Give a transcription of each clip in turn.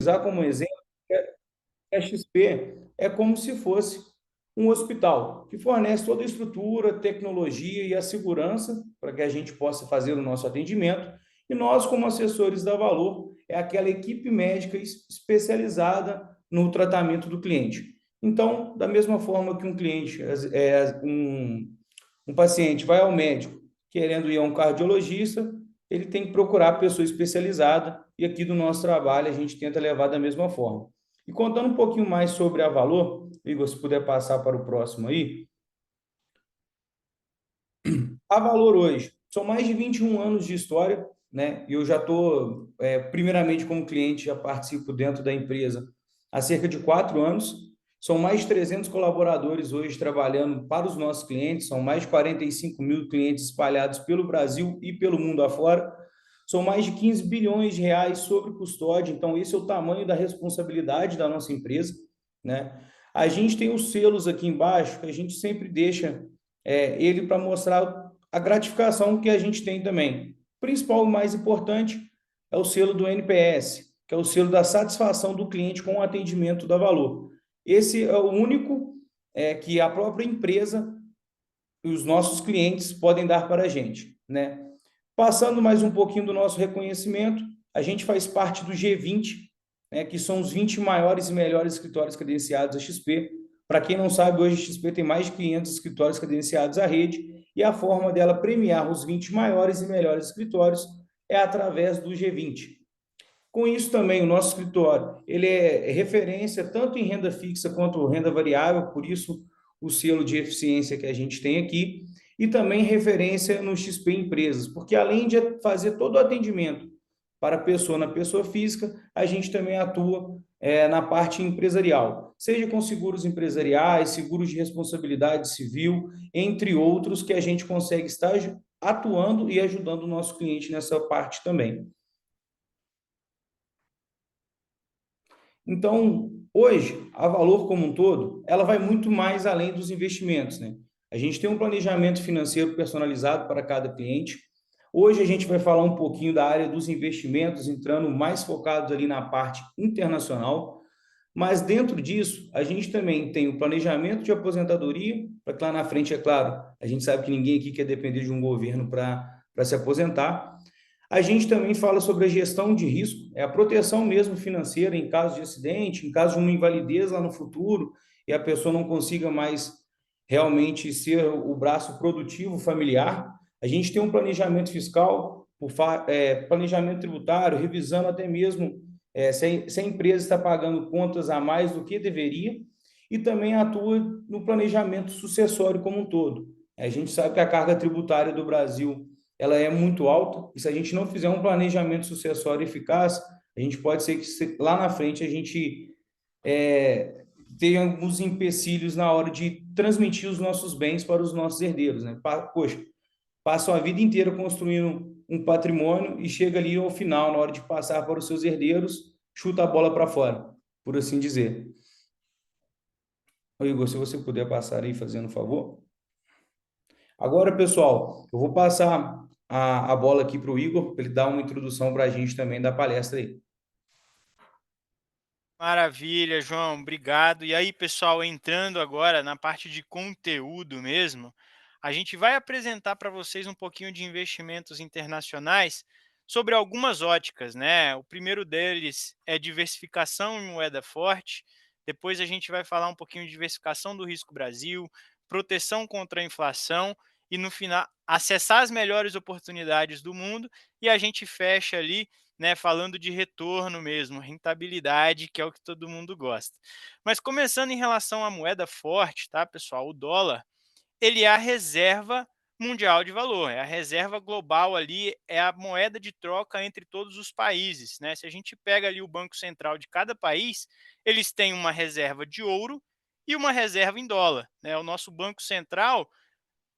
usar como exemplo, a XP é como se fosse um hospital que fornece toda a estrutura, tecnologia e a segurança para que a gente possa fazer o nosso atendimento. E nós, como assessores da Valor, é aquela equipe médica especializada no tratamento do cliente. Então, da mesma forma que um cliente, um paciente vai ao médico querendo ir a um cardiologista, ele tem que procurar a pessoa especializada e aqui do nosso trabalho a gente tenta levar da mesma forma. E contando um pouquinho mais sobre a Valor, Igor, se puder passar para o próximo aí, a Valor hoje são mais de 21 anos de história, né? E eu já estou, primeiramente como cliente, já participo dentro da empresa há cerca de 4 anos. São mais de 300 colaboradores hoje trabalhando para os nossos clientes, são mais de 45 mil clientes espalhados pelo Brasil e pelo mundo afora. São mais de 15 bilhões de reais sobre custódia, então esse é o tamanho da responsabilidade da nossa empresa, né? A gente tem os selos aqui embaixo, que a gente sempre deixa ele para mostrar a gratificação que a gente tem também. O principal e mais importante é o selo do NPS, que é o selo da satisfação do cliente com o atendimento da Valor. Esse é o único que a própria empresa e os nossos clientes podem dar para a gente, né? Passando mais um pouquinho do nosso reconhecimento, a gente faz parte do G20, né, que são os 20 maiores e melhores escritórios credenciados da XP. Para quem não sabe, hoje a XP tem mais de 500 escritórios credenciados à rede, e a forma dela premiar os 20 maiores e melhores escritórios é através do G20. Com isso também, o nosso escritório, ele é referência tanto em renda fixa quanto renda variável, por isso o selo de eficiência que a gente tem aqui, e também referência no XP Empresas, porque além de fazer todo o atendimento para a pessoa na pessoa física, a gente também atua na parte empresarial, seja com seguros empresariais, seguros de responsabilidade civil, entre outros, que a gente consegue estar atuando e ajudando o nosso cliente nessa parte também. Então, hoje, a Valor como um todo, ela vai muito mais além dos investimentos, né? A gente tem um planejamento financeiro personalizado para cada cliente. Hoje a gente vai falar um pouquinho da área dos investimentos, entrando mais focados ali na parte internacional, mas dentro disso, a gente também tem o planejamento de aposentadoria, para que lá na frente, é claro, a gente sabe que ninguém aqui quer depender de um governo para se aposentar. A gente também fala sobre a gestão de risco, é a proteção mesmo financeira em caso de acidente, em caso de uma invalidez lá no futuro e a pessoa não consiga mais realmente ser o braço produtivo familiar. A gente tem um planejamento fiscal, planejamento tributário, revisando até mesmo se a empresa está pagando contas a mais do que deveria, e também atua no planejamento sucessório como um todo. A gente sabe que a carga tributária do Brasil ela é muito alta, e se a gente não fizer um planejamento sucessório eficaz, a gente pode ser que lá na frente a gente tenha alguns empecilhos na hora de transmitir os nossos bens para os nossos herdeiros, né? Poxa, passam a vida inteira construindo um patrimônio e chega ali ao final, na hora de passar para os seus herdeiros, chuta a bola para fora, por assim dizer. Ô, Igor, se você puder passar aí, fazendo um favor. Agora, pessoal, eu vou passar a bola aqui para o Igor, para ele dar uma introdução para a gente também da palestra aí. Maravilha, João, obrigado. E aí, pessoal, entrando agora na parte de conteúdo mesmo, a gente vai apresentar para vocês um pouquinho de investimentos internacionais sobre algumas óticas, né? O primeiro deles é diversificação em moeda forte. Depois a gente vai falar um pouquinho de diversificação do risco Brasil, proteção contra a inflação e no final acessar as melhores oportunidades do mundo, e a gente fecha ali, né, falando de retorno mesmo, rentabilidade, que é o que todo mundo gosta. Mas começando em relação à moeda forte, tá, pessoal? O dólar, ele é a reserva mundial de valor, é a reserva global ali, é a moeda de troca entre todos os países, né? Se a gente pega ali o Banco Central de cada país, eles têm uma reserva de ouro e uma reserva em dólar, né? O nosso Banco Central,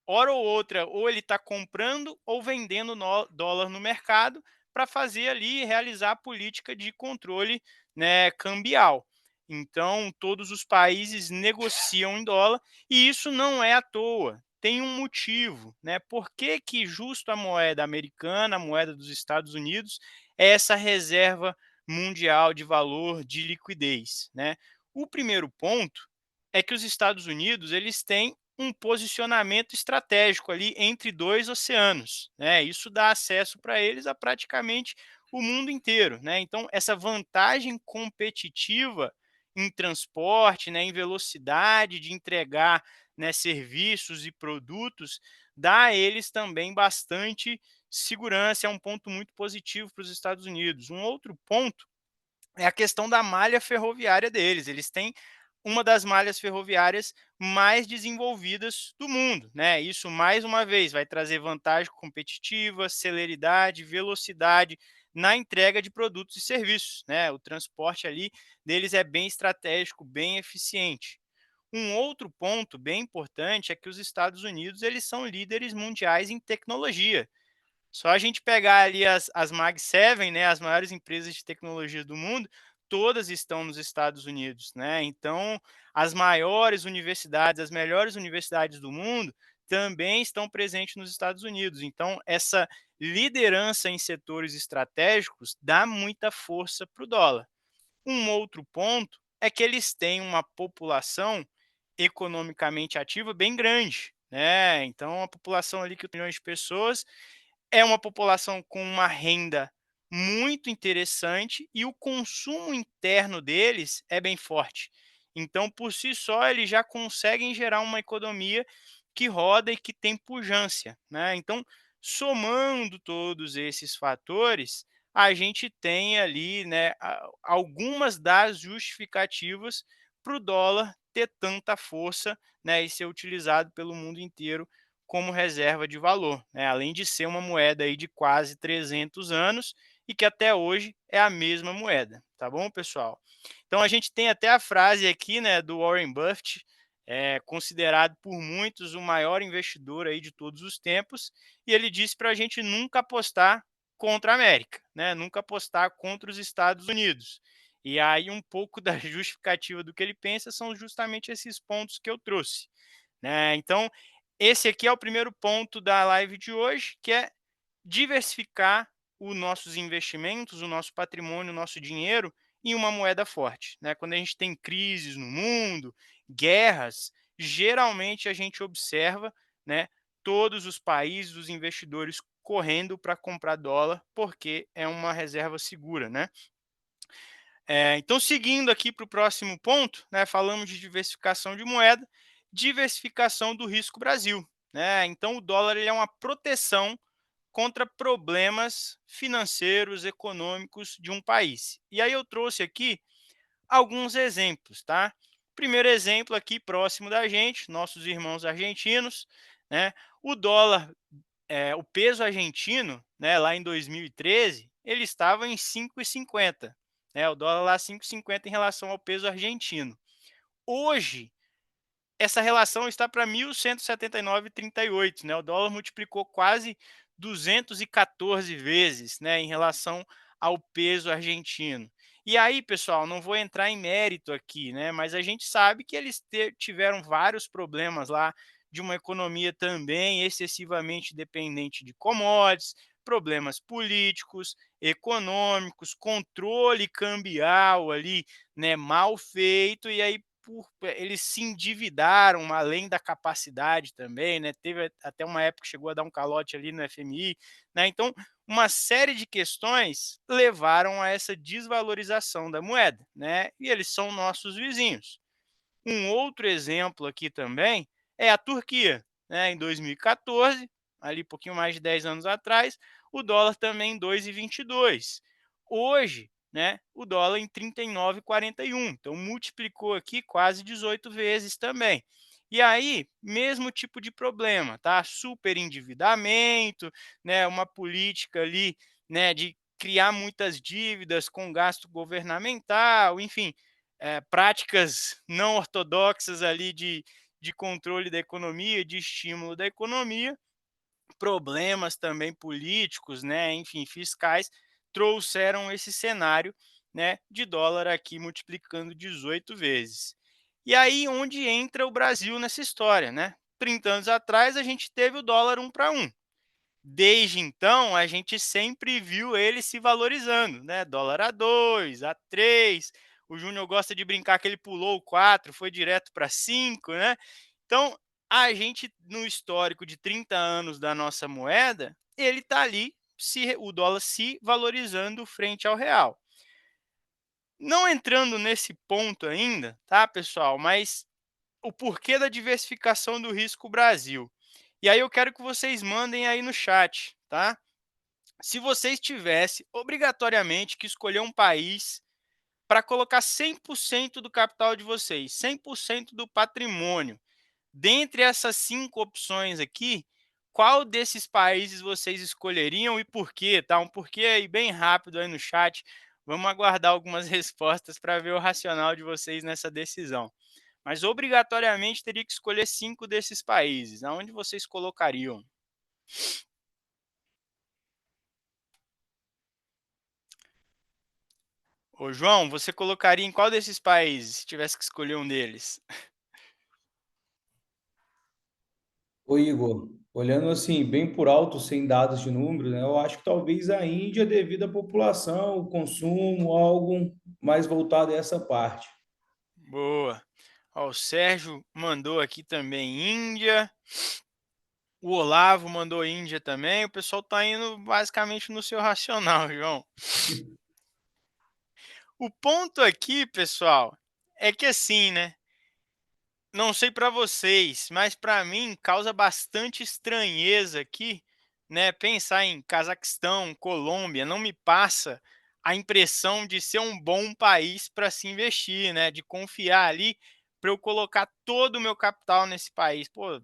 hora ou outra, ou ele está comprando ou vendendo dólar no mercado para fazer ali, realizar a política de controle, né, cambial. Então, todos os países negociam em dólar, e isso não é à toa. Tem um motivo, né? Por que que justo a moeda americana, a moeda dos Estados Unidos, é essa reserva mundial de valor de liquidez, né? O primeiro ponto é que os Estados Unidos eles têm um posicionamento estratégico ali entre dois oceanos, né? Isso dá acesso para eles a praticamente o mundo inteiro, né? Então essa vantagem competitiva em transporte, né, em velocidade de entregar, né, serviços e produtos, dá a eles também bastante segurança, é um ponto muito positivo para os Estados Unidos. Um outro ponto é a questão da malha ferroviária deles. Eles têm uma das malhas ferroviárias mais desenvolvidas do mundo, né? Isso mais uma vez vai trazer vantagem competitiva, celeridade, velocidade na entrega de produtos e serviços, né? O transporte ali deles é bem estratégico, bem eficiente. Um outro ponto bem importante é que os Estados Unidos eles são líderes mundiais em tecnologia. Só a gente pegar ali as Mag 7, né, as maiores empresas de tecnologia do mundo, todas estão nos Estados Unidos, né? Então, as maiores universidades, as melhores universidades do mundo também estão presentes nos Estados Unidos. Então, essa liderança em setores estratégicos dá muita força para o dólar. Um outro ponto é que eles têm uma população economicamente ativa bem grande, né? Então, a população ali que milhões de pessoas é uma população com uma renda muito interessante e o consumo interno deles é bem forte. Então, por si só, eles já conseguem gerar uma economia que roda e que tem pujança, né? Então, somando todos esses fatores, a gente tem ali, né, algumas das justificativas para o dólar ter tanta força, né, e ser utilizado pelo mundo inteiro como reserva de valor, né? Além de ser uma moeda aí de quase 300 anos e que até hoje é a mesma moeda, tá bom, pessoal? Então a gente tem até a frase aqui, né, do Warren Buffett, considerado por muitos o maior investidor aí de todos os tempos, e ele disse para a gente nunca apostar contra a América, né? Nunca apostar contra os Estados Unidos. E aí um pouco da justificativa do que ele pensa são justamente esses pontos que eu trouxe, né? Então, esse aqui é o primeiro ponto da live de hoje, que é diversificar os nossos investimentos, o nosso patrimônio, o nosso dinheiro em uma moeda forte, né? Quando a gente tem crises no mundo, guerras, geralmente a gente observa, né, todos os países, os investidores correndo para comprar dólar, porque é uma reserva segura, né? Então, seguindo aqui para o próximo ponto, né, falamos de diversificação de moeda, diversificação do risco Brasil, né? Então, o dólar ele é uma proteção contra problemas financeiros, econômicos de um país. E aí eu trouxe aqui alguns exemplos, tá? Primeiro exemplo aqui próximo da gente, nossos irmãos argentinos, né? O dólar, o peso argentino, né, lá em 2013, ele estava em 5,50, né? O dólar lá 5,50 em relação ao peso argentino. Hoje, essa relação está para 1.179,38, né? O dólar multiplicou quase 214 vezes, né, em relação ao peso argentino. E aí, pessoal, não vou entrar em mérito aqui, né, mas a gente sabe que eles tiveram vários problemas lá de uma economia também excessivamente dependente de commodities, problemas políticos, econômicos, controle cambial ali, né, mal feito, e aí eles se endividaram além da capacidade também, né? Teve até uma época que chegou a dar um calote ali no FMI, né? Então, uma série de questões levaram a essa desvalorização da moeda, né? E eles são nossos vizinhos. Um outro exemplo aqui também é a Turquia, né? Em 2014, ali um pouquinho mais de 10 anos atrás, o dólar também em 2,22. Hoje, né, o dólar em 39,41. Então multiplicou aqui quase 18 vezes também. E aí, mesmo tipo de problema, tá? Super endividamento, né, uma política ali, né, de criar muitas dívidas com gasto governamental, enfim, práticas não ortodoxas ali de controle da economia, de estímulo da economia, problemas também políticos, né, enfim, fiscais, trouxeram esse cenário, né, de dólar aqui multiplicando 18 vezes. E aí onde entra o Brasil nessa história, né? 30 anos atrás a gente teve o dólar 1 para 1. Desde então, a gente sempre viu ele se valorizando, né? Dólar a 2, a 3. O Júnior gosta de brincar que ele pulou o 4, foi direto para 5, né? Então, a gente, no histórico de 30 anos da nossa moeda, ele está ali, o dólar se valorizando frente ao real. Não entrando nesse ponto ainda, tá, pessoal? Mas o porquê da diversificação do risco Brasil. E aí eu quero que vocês mandem aí no chat, tá? Se vocês tivessem obrigatoriamente que escolher um país para colocar 100% do capital de vocês, 100% do patrimônio, dentre essas 5 opções aqui, qual desses países vocês escolheriam e por quê? Tá? Um porquê aí bem rápido aí no chat. Vamos aguardar algumas respostas para ver o racional de vocês nessa decisão. Mas obrigatoriamente teria que escolher 5 desses países. Aonde vocês colocariam? Ô, João, você colocaria em qual desses países, se tivesse que escolher um deles? Ô Igor, olhando assim, bem por alto, sem dados de números, né, eu acho que talvez a Índia, devido à população, o consumo, algo mais voltado a essa parte. Boa. Ó, o Sérgio mandou aqui também Índia. O Olavo mandou Índia também. O pessoal tá indo basicamente no seu racional, João. O ponto aqui, pessoal, é que assim, né? Não sei para vocês, mas para mim causa bastante estranheza aqui, né? Pensar em Cazaquistão, Colômbia, não me passa a impressão de ser um bom país para se investir, né? De confiar ali para eu colocar todo o meu capital nesse país. Pô,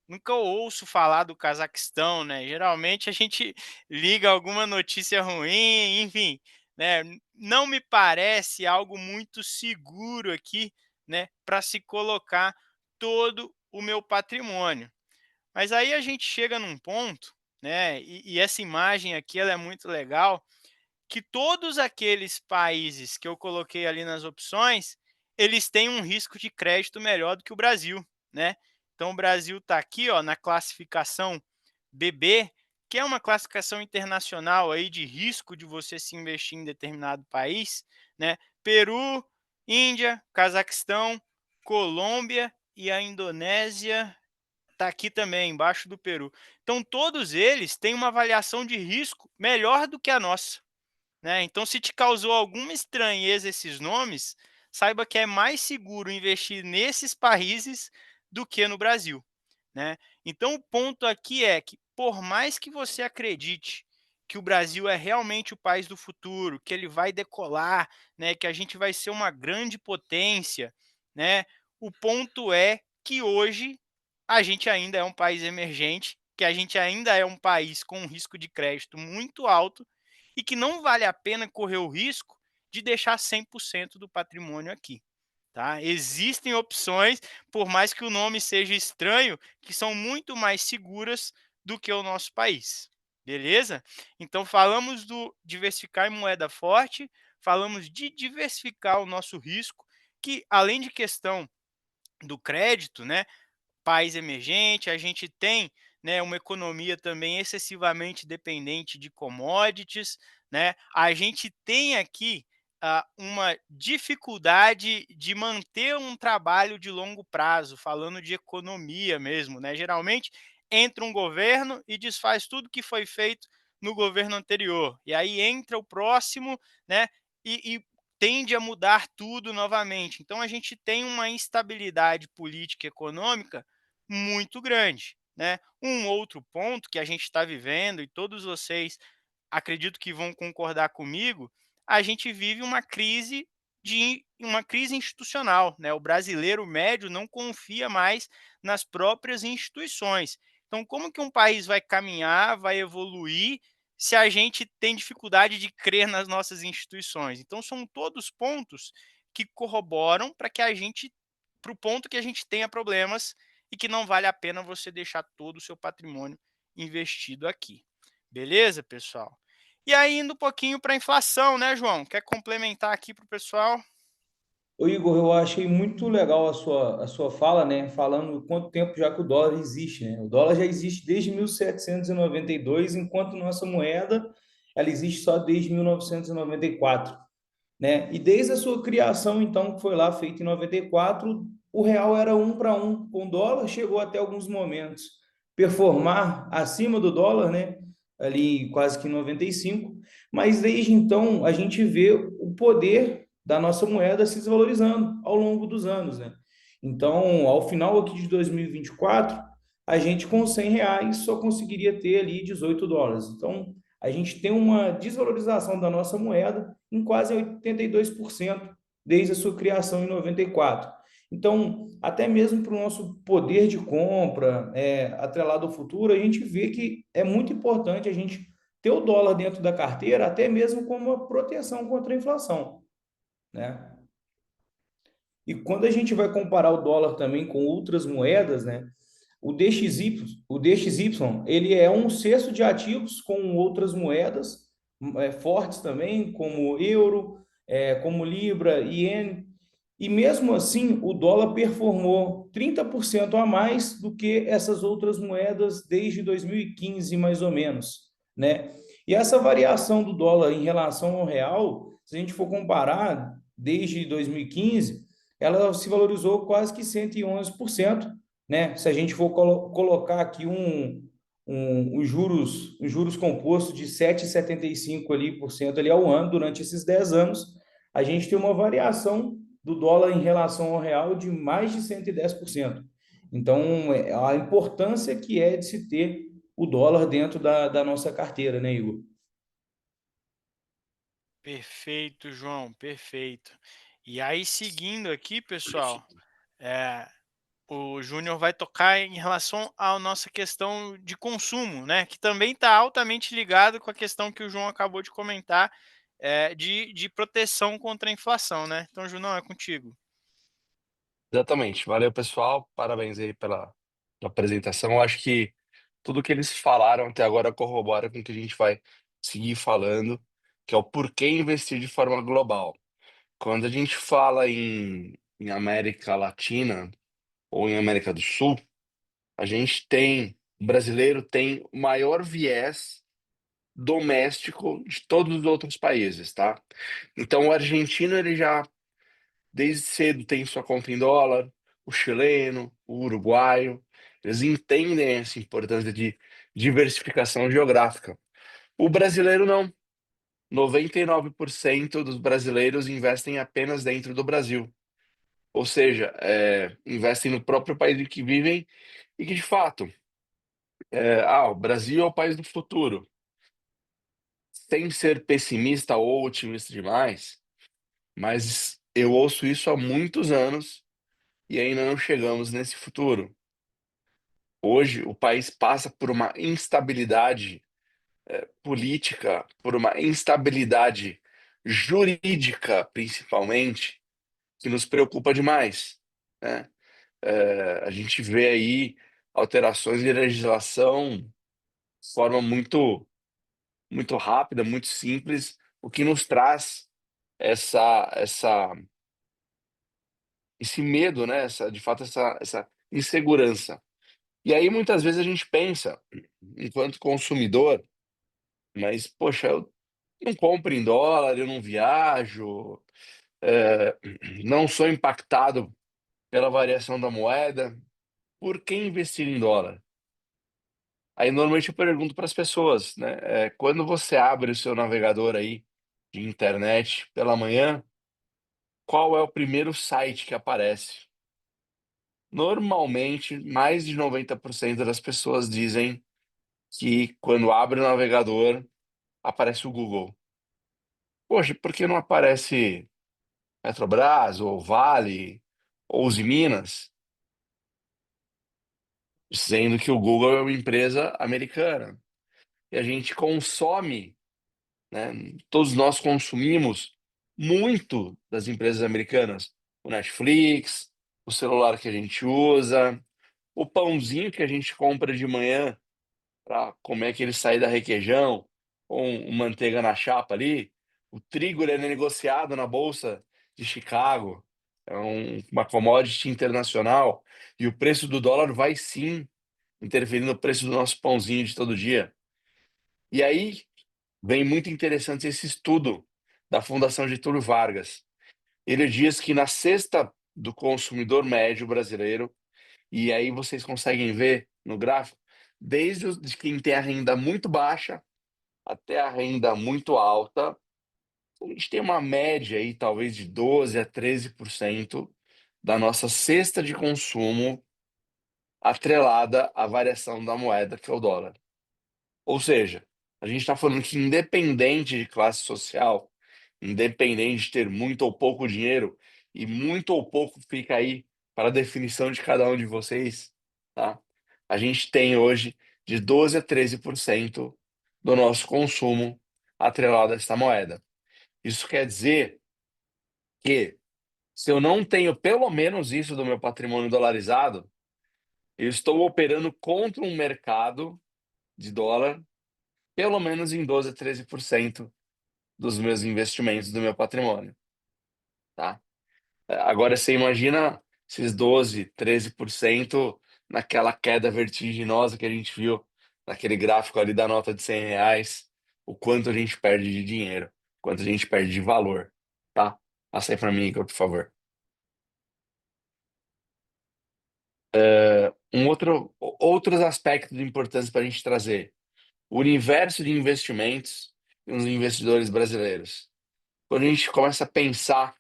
nunca ouço falar do Cazaquistão, né? Geralmente a gente liga alguma notícia ruim, enfim, né? Não me parece algo muito seguro aqui, né, para se colocar todo o meu patrimônio. Mas aí a gente chega num ponto, né? E essa imagem aqui ela é muito legal, que todos aqueles países que eu coloquei ali nas opções, eles têm um risco de crédito melhor do que o Brasil, né? Então o Brasil está aqui, ó, na classificação BB, que é uma classificação internacional aí de risco de você se investir em determinado país, né? Peru, Índia, Cazaquistão, Colômbia e a Indonésia está aqui também, embaixo do Peru. Então todos eles têm uma avaliação de risco melhor do que a nossa, né? Então, se te causou alguma estranheza esses nomes, saiba que é mais seguro investir nesses países do que no Brasil, né? Então, o ponto aqui é que, por mais que você acredite que o Brasil é realmente o país do futuro, que ele vai decolar, né, que a gente vai ser uma grande potência, né? O ponto é que hoje a gente ainda é um país emergente, que a gente ainda é um país com um risco de crédito muito alto e que não vale a pena correr o risco de deixar 100% do patrimônio aqui. Tá? Existem opções, por mais que o nome seja estranho, que são muito mais seguras do que o nosso país. Beleza? Então, falamos do diversificar em moeda forte, falamos de diversificar o nosso risco, que além de questão do crédito, né, país emergente, a gente tem, né, uma economia também excessivamente dependente de commodities, né? A gente tem aqui uma dificuldade de manter um trabalho de longo prazo, falando de economia mesmo, né? Geralmente entra um governo e desfaz tudo que foi feito no governo anterior, e aí entra o próximo, né? E tende a mudar tudo novamente. Então a gente tem uma instabilidade política e econômica muito grande, né? Um outro ponto que a gente está vivendo, e todos vocês acredito que vão concordar comigo, a gente vive uma crise institucional, né? O brasileiro médio não confia mais nas próprias instituições. Então, como que um país vai caminhar, vai evoluir, se a gente tem dificuldade de crer nas nossas instituições? Então, são todos pontos que corroboram para o ponto que a gente tenha problemas e que não vale a pena você deixar todo o seu patrimônio investido aqui. Beleza, pessoal? E aí, indo um pouquinho para a inflação, né, João? Quer complementar aqui para o pessoal? Ô Igor, eu achei muito legal a sua fala, né? Falando quanto tempo já que o dólar existe, né? O dólar já existe desde 1792, enquanto nossa moeda, ela existe só desde 1994, né? E desde a sua criação, então, que foi lá feita em 94, o real era 1 para 1 com o dólar, chegou até alguns momentos performar acima do dólar, né? Ali quase que 95, mas desde então a gente vê o poder da nossa moeda se desvalorizando ao longo dos anos, né? Então, ao final aqui de 2024, a gente com R$ 100 só conseguiria ter ali US$ 18. Então, a gente tem uma desvalorização da nossa moeda em quase 82% desde a sua criação em 94. Então, até mesmo para o nosso poder de compra, atrelado ao futuro, a gente vê que é muito importante a gente ter o dólar dentro da carteira, até mesmo como uma proteção contra a inflação, né? E quando a gente vai comparar o dólar também com outras moedas, né? O DXY, ele é um cesto de ativos com outras moedas fortes também, como euro, como libra, iene, e mesmo assim o dólar performou 30% a mais do que essas outras moedas desde 2015, mais ou menos, né? E essa variação do dólar em relação ao real, se a gente for comparar desde 2015, ela se valorizou quase que 111%, né? Se a gente for colocar aqui os juros compostos de 7,75 ali por cento ali ao ano durante esses 10 anos, a gente tem uma variação do dólar em relação ao real de mais de 110%. Então, a importância que é de se ter o dólar dentro da nossa carteira, né, Igor? Perfeito, João, perfeito. E aí, seguindo aqui, pessoal, eh, o Júnior vai tocar em relação à nossa questão de consumo, né? Que também está altamente ligado com a questão que o João acabou de comentar, de proteção contra a inflação, né? Então, João, é contigo. Exatamente. Valeu, pessoal. Parabéns aí pela apresentação. Eu acho que tudo que eles falaram até agora corrobora com o que a gente vai seguir falando, que é o porquê investir de forma global. Quando a gente fala em América Latina ou em América do Sul, o brasileiro tem o maior viés doméstico de todos os outros países, tá? Então, o argentino, ele já desde cedo tem sua conta em dólar, o chileno, o uruguaio, eles entendem essa importância de diversificação geográfica. O brasileiro não. 99% dos brasileiros investem apenas dentro do Brasil. Ou seja, investem no próprio país em que vivem e que, de fato, o Brasil é o país do futuro. Sem ser pessimista ou otimista demais, mas eu ouço isso há muitos anos e ainda não chegamos nesse futuro. Hoje, o país passa por uma instabilidade política, por uma instabilidade jurídica, principalmente, que nos preocupa demais, né? A gente vê aí alterações de legislação de forma muito rápida, muito simples, o que nos traz essa, essa, esse medo, né? De fato, essa insegurança. E aí, muitas vezes, a gente pensa, enquanto consumidor, mas, poxa, eu não compro em dólar, eu não viajo, eh, não sou impactado pela variação da moeda, por que investir em dólar? Aí, normalmente, eu pergunto para as pessoas, né? Quando você abre o seu navegador aí de internet pela manhã, qual é o primeiro site que aparece? Normalmente, mais de 90% das pessoas dizem que quando abre o navegador, aparece o Google. Poxa, por que não aparece Petrobras, ou Vale, ou Uzi Minas, dizendo que o Google é uma empresa americana? E a gente consome, né? Todos nós consumimos muito das empresas americanas. O Netflix, o celular que a gente usa, o pãozinho que a gente compra de manhã para comer aquele sair da requeijão, com manteiga na chapa ali. O trigo ele é negociado na bolsa de Chicago. é uma commodity internacional, e o preço do dólar vai sim interferir no preço do nosso pãozinho de todo dia. E aí vem muito interessante esse estudo da Fundação Getúlio Vargas. Ele diz que na cesta do consumidor médio brasileiro, e aí vocês conseguem ver no gráfico, desde de quem tem a renda muito baixa até a renda muito alta, a gente tem uma média aí, talvez de 12 a 13% da nossa cesta de consumo atrelada à variação da moeda, que é o dólar. Ou seja, a gente está falando que independente de classe social, independente de ter muito ou pouco dinheiro, e muito ou pouco fica aí para a definição de cada um de vocês, tá? A gente tem hoje de 12 a 13% do nosso consumo atrelado a essa moeda. Isso quer dizer que se eu não tenho pelo menos isso do meu patrimônio dolarizado, eu estou operando contra um mercado de dólar, pelo menos em 12 a 13% dos meus investimentos do meu patrimônio, tá? Agora você imagina esses 12, 13% naquela queda vertiginosa que a gente viu naquele gráfico ali da nota de R$ 100, o quanto a gente perde de dinheiro, quanto a gente perde de valor, tá? Passa aí para mim, Igor, por favor. Outros aspectos importantes para a gente trazer. O universo de investimentos e os investidores brasileiros. Quando a gente começa a pensar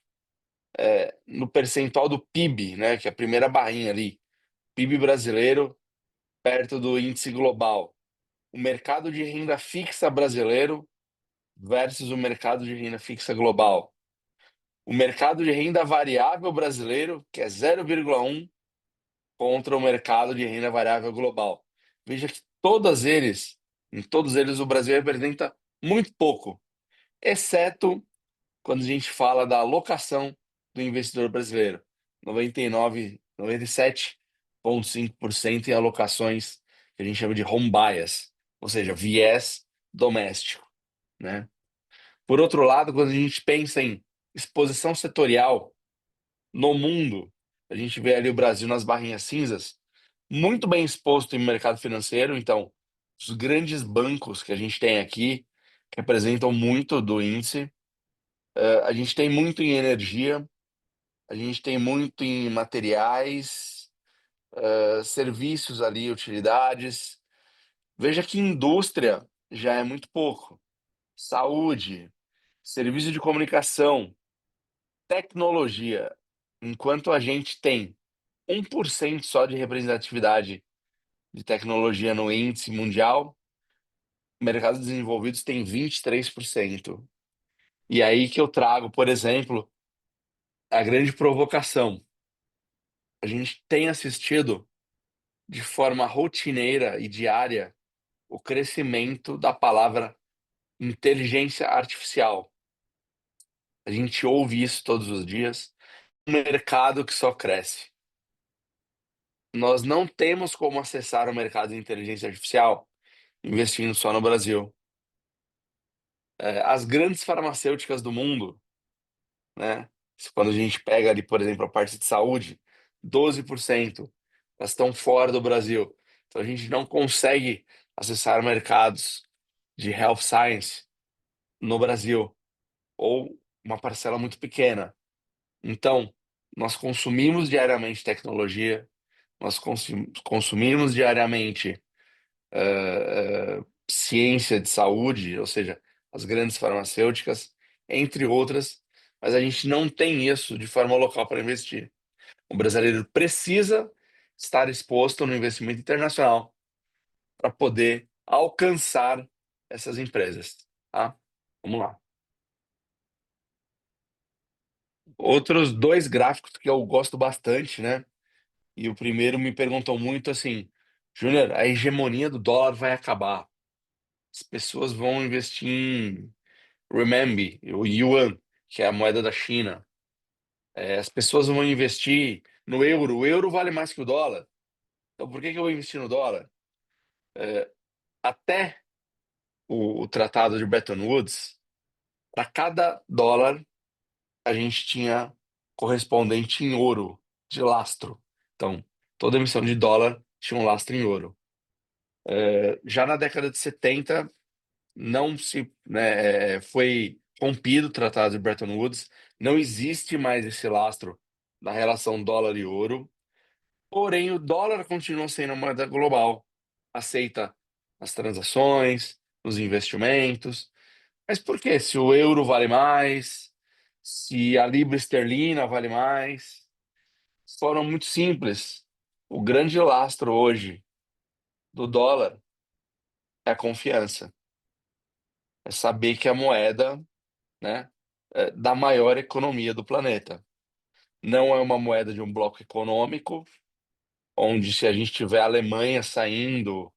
no percentual do PIB, né, que é a primeira barrinha ali, PIB brasileiro perto do índice global, o mercado de renda fixa brasileiro versus o mercado de renda fixa global, o mercado de renda variável brasileiro, que é 0,1, contra o mercado de renda variável global. Veja que em todos eles, o Brasil representa muito pouco, exceto quando a gente fala da alocação do investidor brasileiro. 97,5% em alocações que a gente chama de home bias, ou seja, viés doméstico, né? Por outro lado, quando a gente pensa em exposição setorial no mundo, a gente vê ali o Brasil nas barrinhas cinzas, muito bem exposto em mercado financeiro. Então, os grandes bancos que a gente tem aqui representam muito do índice. A gente tem muito em energia, a gente tem muito em materiais, serviços ali, utilidades. Veja que indústria já é muito pouco. Saúde, serviço de comunicação, tecnologia. Enquanto a gente tem 1% só de representatividade de tecnologia no índice mundial, mercados desenvolvidos têm 23%. E aí que eu trago, por exemplo, a grande provocação. A gente tem assistido de forma rotineira e diária o crescimento da palavra inteligência artificial. A gente ouve isso todos os dias. Um mercado que só cresce. Nós não temos como acessar o mercado de inteligência artificial investindo só no Brasil. As grandes farmacêuticas do mundo, né? Quando a gente pega ali, por exemplo, a parte de saúde, 12%, elas estão fora do Brasil. Então a gente não consegue acessar mercados de health science no Brasil, ou uma parcela muito pequena. Então, nós consumimos diariamente tecnologia, nós consumimos diariamente ciência de saúde, ou seja, as grandes farmacêuticas, entre outras, mas a gente não tem isso de forma local para investir. O brasileiro precisa estar exposto no investimento internacional para poder alcançar essas empresas, tá? Vamos lá. Outros dois gráficos que eu gosto bastante, né? E o primeiro me perguntou muito assim, Júnior, a hegemonia do dólar vai acabar. As pessoas vão investir em renminbi, o yuan, que é a moeda da China. As pessoas vão investir no euro. O euro vale mais que o dólar. Então, por que que eu vou investir no dólar? Até o Tratado de Bretton Woods, para cada dólar, a gente tinha correspondente em ouro, de lastro. Então, toda emissão de dólar tinha um lastro em ouro. Já na década de 70, não se, né, foi rompido o Tratado de Bretton Woods, não existe mais esse lastro da relação dólar e ouro, porém o dólar continua sendo a moeda global, aceita as transações, os investimentos. Mas por quê? Se o euro vale mais, se a libra esterlina vale mais, de forma muito simples. O grande lastro hoje do dólar é a confiança, é saber que a moeda, né, é da maior economia do planeta. Não é uma moeda de um bloco econômico, onde se a gente tiver a Alemanha saindo,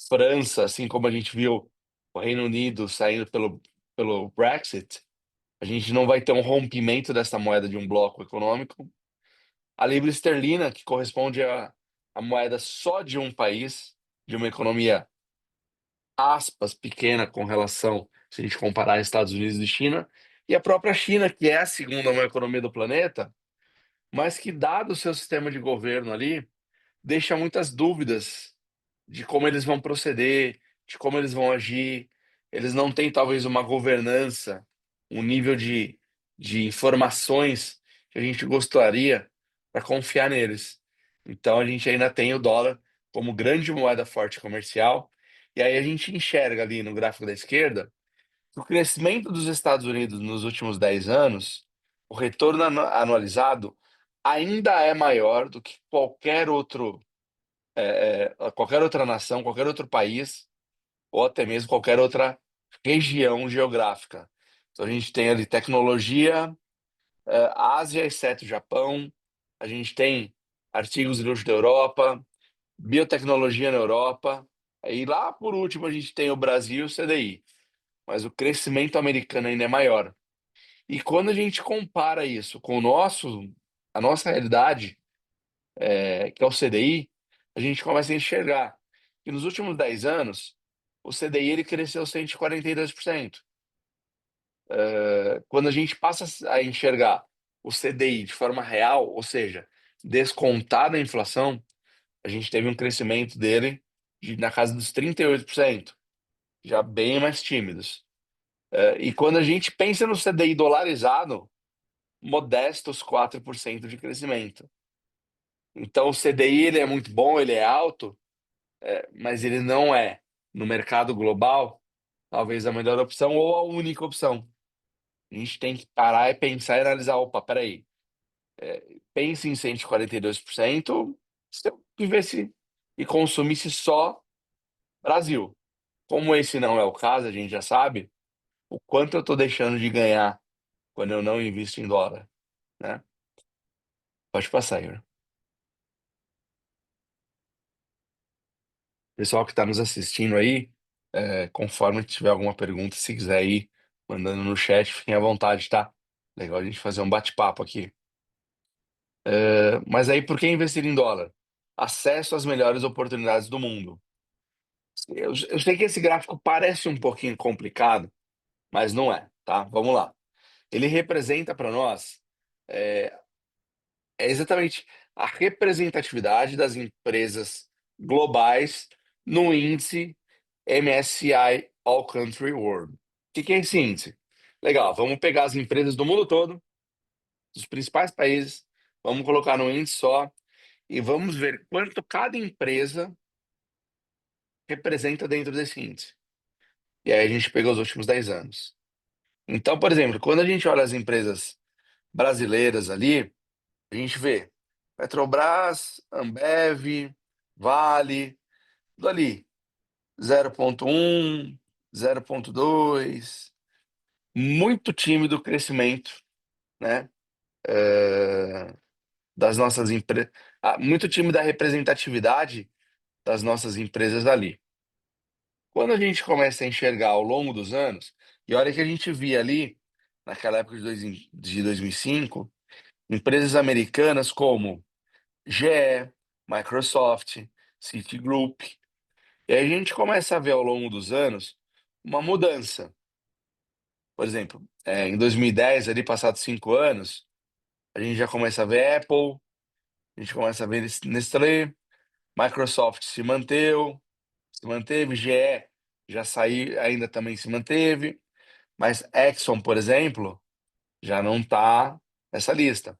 França, assim como a gente viu o Reino Unido saindo pelo Brexit, a gente não vai ter um rompimento dessa moeda de um bloco econômico. A libra esterlina, que corresponde à moeda só de um país, de uma economia, aspas, pequena com relação, se a gente comparar Estados Unidos e China, e a própria China, que é a segunda maior economia do planeta, mas que, dado o seu sistema de governo ali, deixa muitas dúvidas de como eles vão proceder, de como eles vão agir. Eles não têm, talvez, uma governança, um nível de informações que a gente gostaria para confiar neles. Então, a gente ainda tem o dólar como grande moeda forte comercial. E aí a gente enxerga ali no gráfico da esquerda que o crescimento dos Estados Unidos nos últimos 10 anos, o retorno anualizado, ainda é maior do que qualquer outra nação, qualquer outro país, ou até mesmo qualquer outra região geográfica. Então a gente tem ali tecnologia, Ásia, exceto o Japão, a gente tem artigos de luxo da Europa, biotecnologia na Europa, e lá por último a gente tem o Brasil e o CDI, mas o crescimento americano ainda é maior. E quando a gente compara isso com a nossa realidade, que é o CDI, a gente começa a enxergar que nos últimos 10 anos, o CDI ele cresceu 142%. Quando a gente passa a enxergar o CDI de forma real, ou seja, descontada a inflação, a gente teve um crescimento dele na casa dos 38%, já bem mais tímidos. E quando a gente pensa no CDI dolarizado, modestos 4% de crescimento. Então o CDI ele é muito bom, ele é alto, mas ele não é, no mercado global, talvez a melhor opção ou a única opção. A gente tem que parar e pensar e analisar, opa, peraí, pense em 142%, se eu vivesse e consumisse só Brasil. Como esse não é o caso, a gente já sabe o quanto eu estou deixando de ganhar quando eu não invisto em dólar, né? Pode passar, Igor. Pessoal que está nos assistindo aí, conforme tiver alguma pergunta, se quiser ir mandando no chat, fiquem à vontade, tá? Legal a gente fazer um bate-papo aqui. Mas aí, por que investir em dólar? Acesso às melhores oportunidades do mundo. Eu sei que esse gráfico parece um pouquinho complicado, mas não é, tá? Vamos lá. Ele representa para nós, é, é exatamente a representatividade das empresas globais no índice MSCI All Country World. O que é esse índice? Legal, vamos pegar as empresas do mundo todo, dos principais países, vamos colocar num índice só e vamos ver quanto cada empresa representa dentro desse índice. E aí a gente pegou os últimos 10 anos. Então, por exemplo, quando a gente olha as empresas brasileiras ali, a gente vê Petrobras, Ambev, Vale, tudo ali, 0,1, 0,2, muito tímido o crescimento, né? Das nossas empresas, muito tímida a representatividade das nossas empresas ali. Quando a gente começa a enxergar ao longo dos anos, e olha que a gente via ali, naquela época de 2005, empresas americanas como GE, Microsoft, Citigroup, e aí a gente começa a ver ao longo dos anos uma mudança. Por exemplo, em 2010, ali passados 5 anos, a gente já começa a ver Apple, a gente começa a ver Nestlé, Microsoft se manteve, GE já saiu, ainda também se manteve, mas Exxon, por exemplo, já não está nessa lista.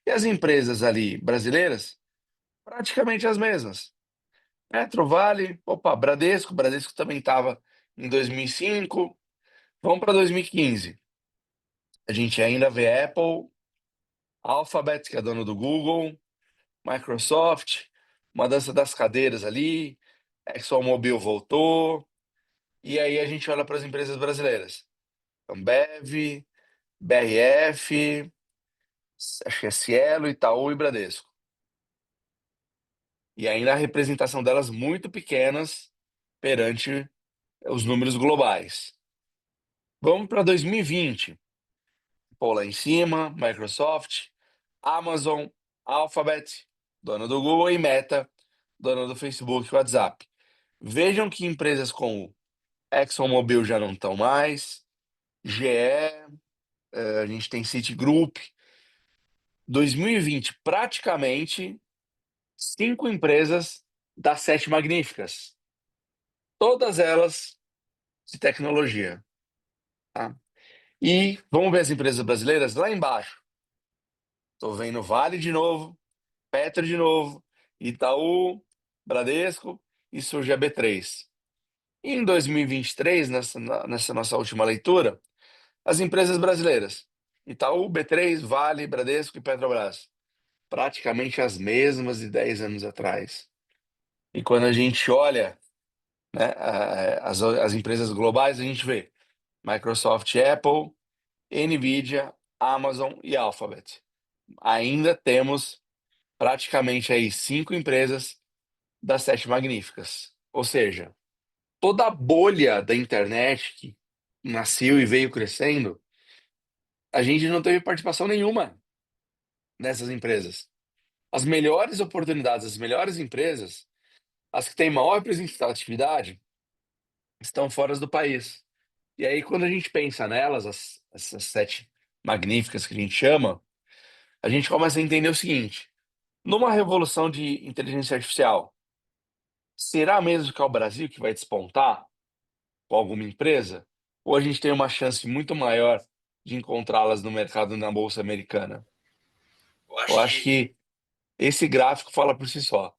E as empresas ali brasileiras, praticamente as mesmas. Petro, Vale, opa, Bradesco também estava em 2005. Vamos para 2015. A gente ainda vê Apple, Alphabet, que é dono do Google, Microsoft, uma dança das cadeiras ali, ExxonMobil voltou, e aí a gente olha para as empresas brasileiras. Ambev, BRF, acho que é Cielo, Itaú e Bradesco. E ainda a representação delas muito pequenas perante os números globais. Vamos para 2020. Pô, lá em cima, Microsoft, Amazon, Alphabet, dono do Google, e Meta, dono do Facebook e WhatsApp. Vejam que empresas como ExxonMobil já não estão mais, GE, a gente tem Citigroup. 2020, praticamente 5 empresas das 7 magníficas, todas elas de tecnologia, tá? E vamos ver as empresas brasileiras lá embaixo. Estou vendo Vale de novo, Petro de novo, Itaú, Bradesco e surge a B3. E em 2023, nessa nossa última leitura, as empresas brasileiras, Itaú, B3, Vale, Bradesco e Petrobras, praticamente as mesmas de 10 anos atrás. E quando a gente olha, né, as empresas globais, a gente vê Microsoft, Apple, Nvidia, Amazon e Alphabet. Ainda temos praticamente aí 5 empresas das 7 magníficas. Ou seja, toda a bolha da internet que nasceu e veio crescendo, a gente não teve participação nenhuma nessas empresas. As melhores oportunidades, as melhores empresas, as que têm maior representatividade, estão fora do país. E aí, quando a gente pensa nelas, essas 7 magníficas que a gente chama, a gente começa a entender o seguinte: numa revolução de inteligência artificial, será mesmo que é o Brasil que vai despontar com alguma empresa? Ou a gente tem uma chance muito maior de encontrá-las no mercado na Bolsa Americana? Eu acho que esse gráfico fala por si só.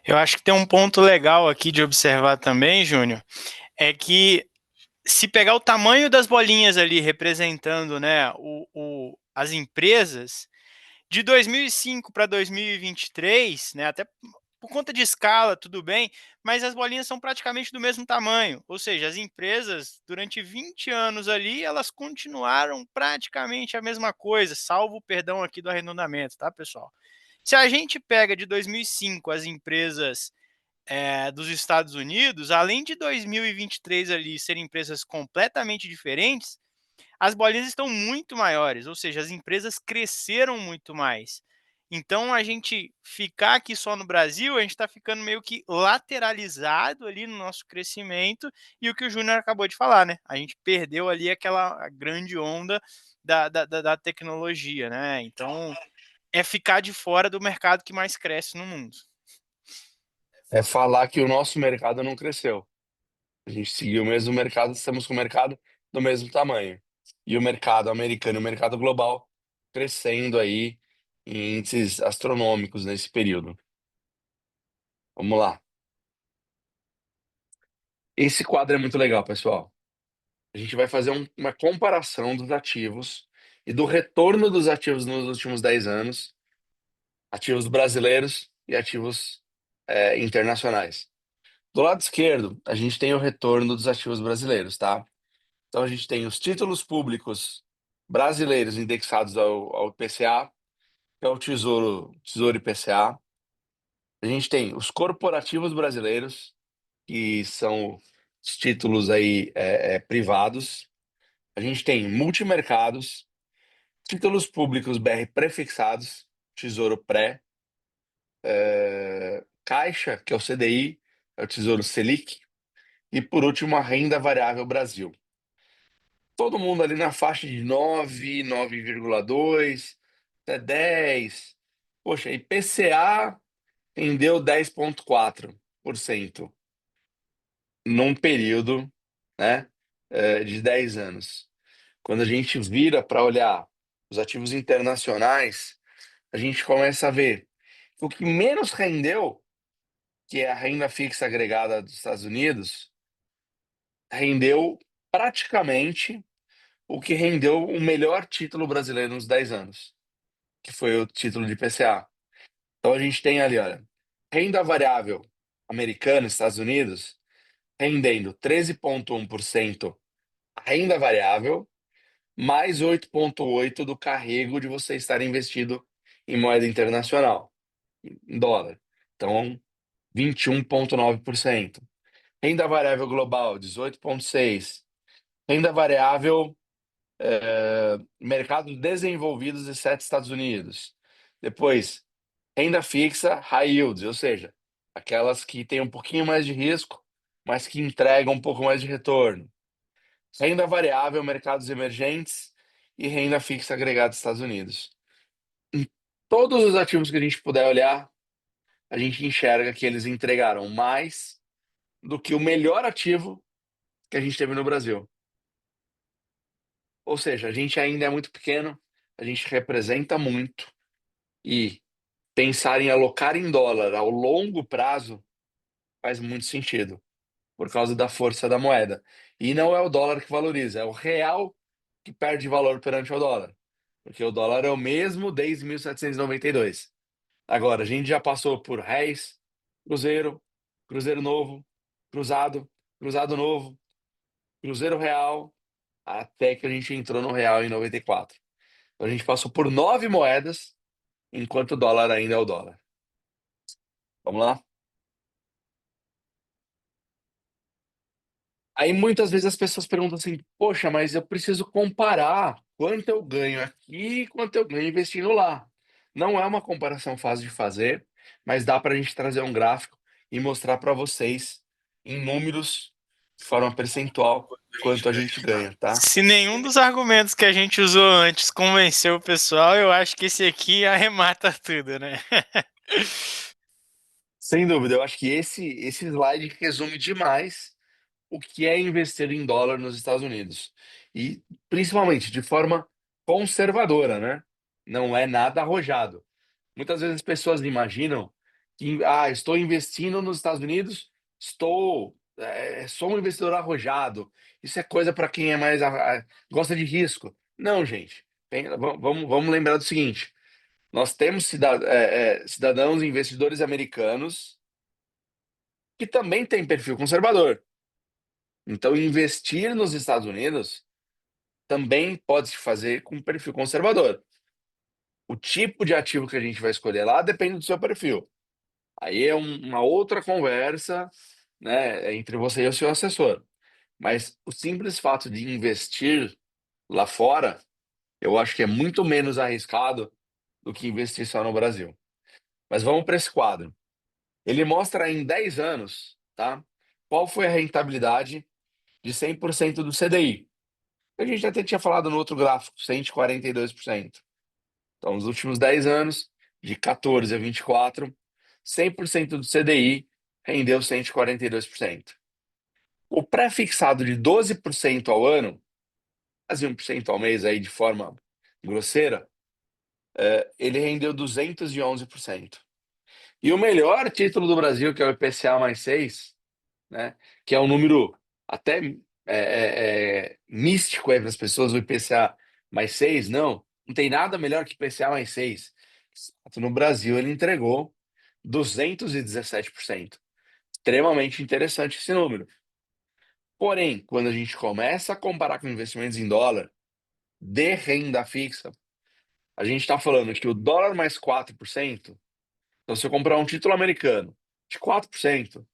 Eu acho que tem um ponto legal aqui de observar também, Júnior, é que se pegar o tamanho das bolinhas ali representando, né, as empresas, de 2005 para 2023, né, até por conta de escala, tudo bem, mas as bolinhas são praticamente do mesmo tamanho. Ou seja, as empresas, durante 20 anos ali, elas continuaram praticamente a mesma coisa, salvo o perdão aqui do arredondamento, tá, pessoal? Se a gente pega de 2005 as empresas dos Estados Unidos, além de 2023 ali serem empresas completamente diferentes, as bolinhas estão muito maiores, ou seja, as empresas cresceram muito mais. Então, a gente ficar aqui só no Brasil, a gente está ficando meio que lateralizado ali no nosso crescimento, e o que o Júnior acabou de falar, né? A gente perdeu ali aquela grande onda da tecnologia, né? Então, é ficar de fora do mercado que mais cresce no mundo. É falar que o nosso mercado não cresceu. A gente seguiu o mesmo mercado, estamos com o mercado do mesmo tamanho. E o mercado americano e o mercado global crescendo aí em índices astronômicos nesse período. Vamos lá. Esse quadro é muito legal, pessoal. A gente vai fazer uma comparação dos ativos e do retorno dos ativos nos últimos 10 anos, ativos brasileiros e ativos internacionais. Do lado esquerdo, a gente tem o retorno dos ativos brasileiros, tá? Então a gente tem os títulos públicos brasileiros indexados ao IPCA, que é o Tesouro IPCA. A gente tem os corporativos brasileiros, que são os títulos aí privados. A gente tem multimercados, títulos públicos BR prefixados, Tesouro Pré, Caixa, que é o CDI, é o Tesouro Selic, e por último a Renda Variável Brasil. Todo mundo ali na faixa de 9, 9,2, até 10. Poxa, IPCA rendeu 10,4% num período, né, de 10 anos. Quando a gente vira para olhar os ativos internacionais, a gente começa a ver que o que menos rendeu, que é a renda fixa agregada dos Estados Unidos, rendeu praticamente o que rendeu o melhor título brasileiro nos 10 anos, que foi o título de IPCA. Então a gente tem ali, olha, renda variável americana, Estados Unidos, rendendo 13,1% a renda variável, mais 8,8% do carrego de você estar investido em moeda internacional, em dólar. Então, 21,9%. Renda variável global, 18,6%. Renda variável mercados desenvolvidos, exceto Estados Unidos. Depois, renda fixa, high yields, ou seja, aquelas que têm um pouquinho mais de risco, mas que entregam um pouco mais de retorno. Renda variável, mercados emergentes e renda fixa agregada dos Estados Unidos. Em todos os ativos que a gente puder olhar, a gente enxerga que eles entregaram mais do que o melhor ativo que a gente teve no Brasil. Ou seja, a gente ainda é muito pequeno, a gente representa muito e pensar em alocar em dólar ao longo prazo faz muito sentido, por causa da força da moeda. E não é o dólar que valoriza, é o real que perde valor perante o dólar. Porque o dólar é o mesmo desde 1792. Agora, a gente já passou por réis, cruzeiro, cruzeiro novo, cruzado, cruzado novo, cruzeiro real, até que a gente entrou no real em 94. Então, a gente passou por 9 moedas, enquanto o dólar ainda é o dólar. Vamos lá? Aí muitas vezes as pessoas perguntam assim: poxa, mas eu preciso comparar quanto eu ganho aqui e quanto eu ganho investindo lá. Não é uma comparação fácil de fazer, mas dá para a gente trazer um gráfico e mostrar para vocês em números, de forma percentual, quanto a gente ganha, tá? Se nenhum dos argumentos que a gente usou antes convenceu o pessoal, eu acho que esse aqui arremata tudo, né? Sem dúvida, eu acho que esse slide resume demais o que é investir em dólar nos Estados Unidos. E principalmente de forma conservadora, né? Não é nada arrojado. Muitas vezes as pessoas imaginam que, estou investindo nos Estados Unidos, sou um investidor arrojado. Isso é coisa para quem é mais gosta de risco. Não, gente. Vamos lembrar do seguinte: nós temos cidadãos e investidores americanos que também têm perfil conservador. Então, investir nos Estados Unidos também pode se fazer com perfil conservador. O tipo de ativo que a gente vai escolher lá depende do seu perfil. Aí é uma outra conversa, né, entre você e o seu assessor. Mas o simples fato de investir lá fora, eu acho que é muito menos arriscado do que investir só no Brasil. Mas vamos para esse quadro. Ele mostra em 10 anos, tá? Qual foi a rentabilidade de 100% do CDI. A gente até tinha falado no outro gráfico, 142%. Então, nos últimos 10 anos, de 14 a 24, 100% do CDI rendeu 142%. O pré-fixado de 12% ao ano, quase 1% ao mês aí de forma grosseira, ele rendeu 211%. E o melhor título do Brasil, que é o IPCA mais 6, né, que é um número até místico para as pessoas, o IPCA mais 6, não tem nada melhor que IPCA mais 6. No Brasil, ele entregou 217%. Extremamente interessante esse número. Porém, quando a gente começa a comparar com investimentos em dólar de renda fixa, a gente está falando que o dólar mais 4%, então se eu comprar um título americano de 4%,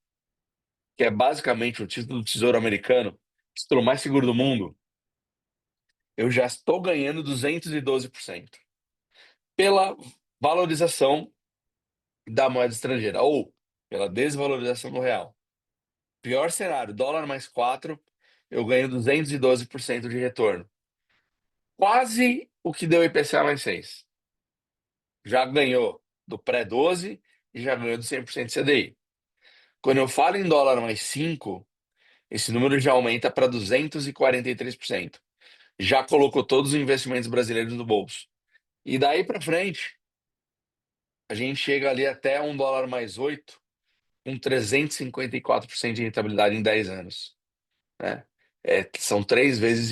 que é basicamente o título do Tesouro Americano, o título mais seguro do mundo, eu já estou ganhando 212% pela valorização da moeda estrangeira ou pela desvalorização do real. Pior cenário, dólar mais 4, eu ganho 212% de retorno. Quase o que deu IPCA mais 6. já ganhou do pré-12 e já ganhou do 100% CDI. Quando eu falo em dólar mais 5, esse número já aumenta para 243%. Já colocou todos os investimentos brasileiros no bolso. E daí para frente, a gente chega ali até um dólar mais 8, com 354% de rentabilidade em 10 anos, né? São 3,5 vezes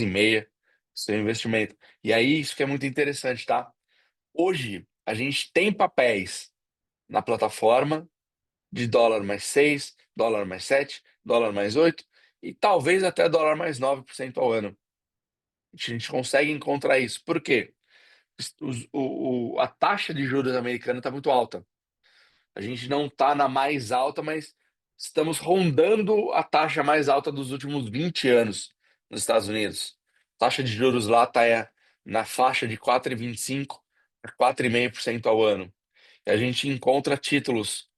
seu investimento. E aí, isso que é muito interessante, tá? Hoje, a gente tem papéis na plataforma de dólar mais 6, dólar mais 7, dólar mais 8 e talvez até dólar mais 9% ao ano. A gente consegue encontrar isso. Por quê? A taxa de juros americana está muito alta. A gente não está na mais alta, mas estamos rondando a taxa mais alta dos últimos 20 anos nos Estados Unidos. A taxa de juros lá está na faixa de 4,25 a 4,5% ao ano. E a gente encontra títulos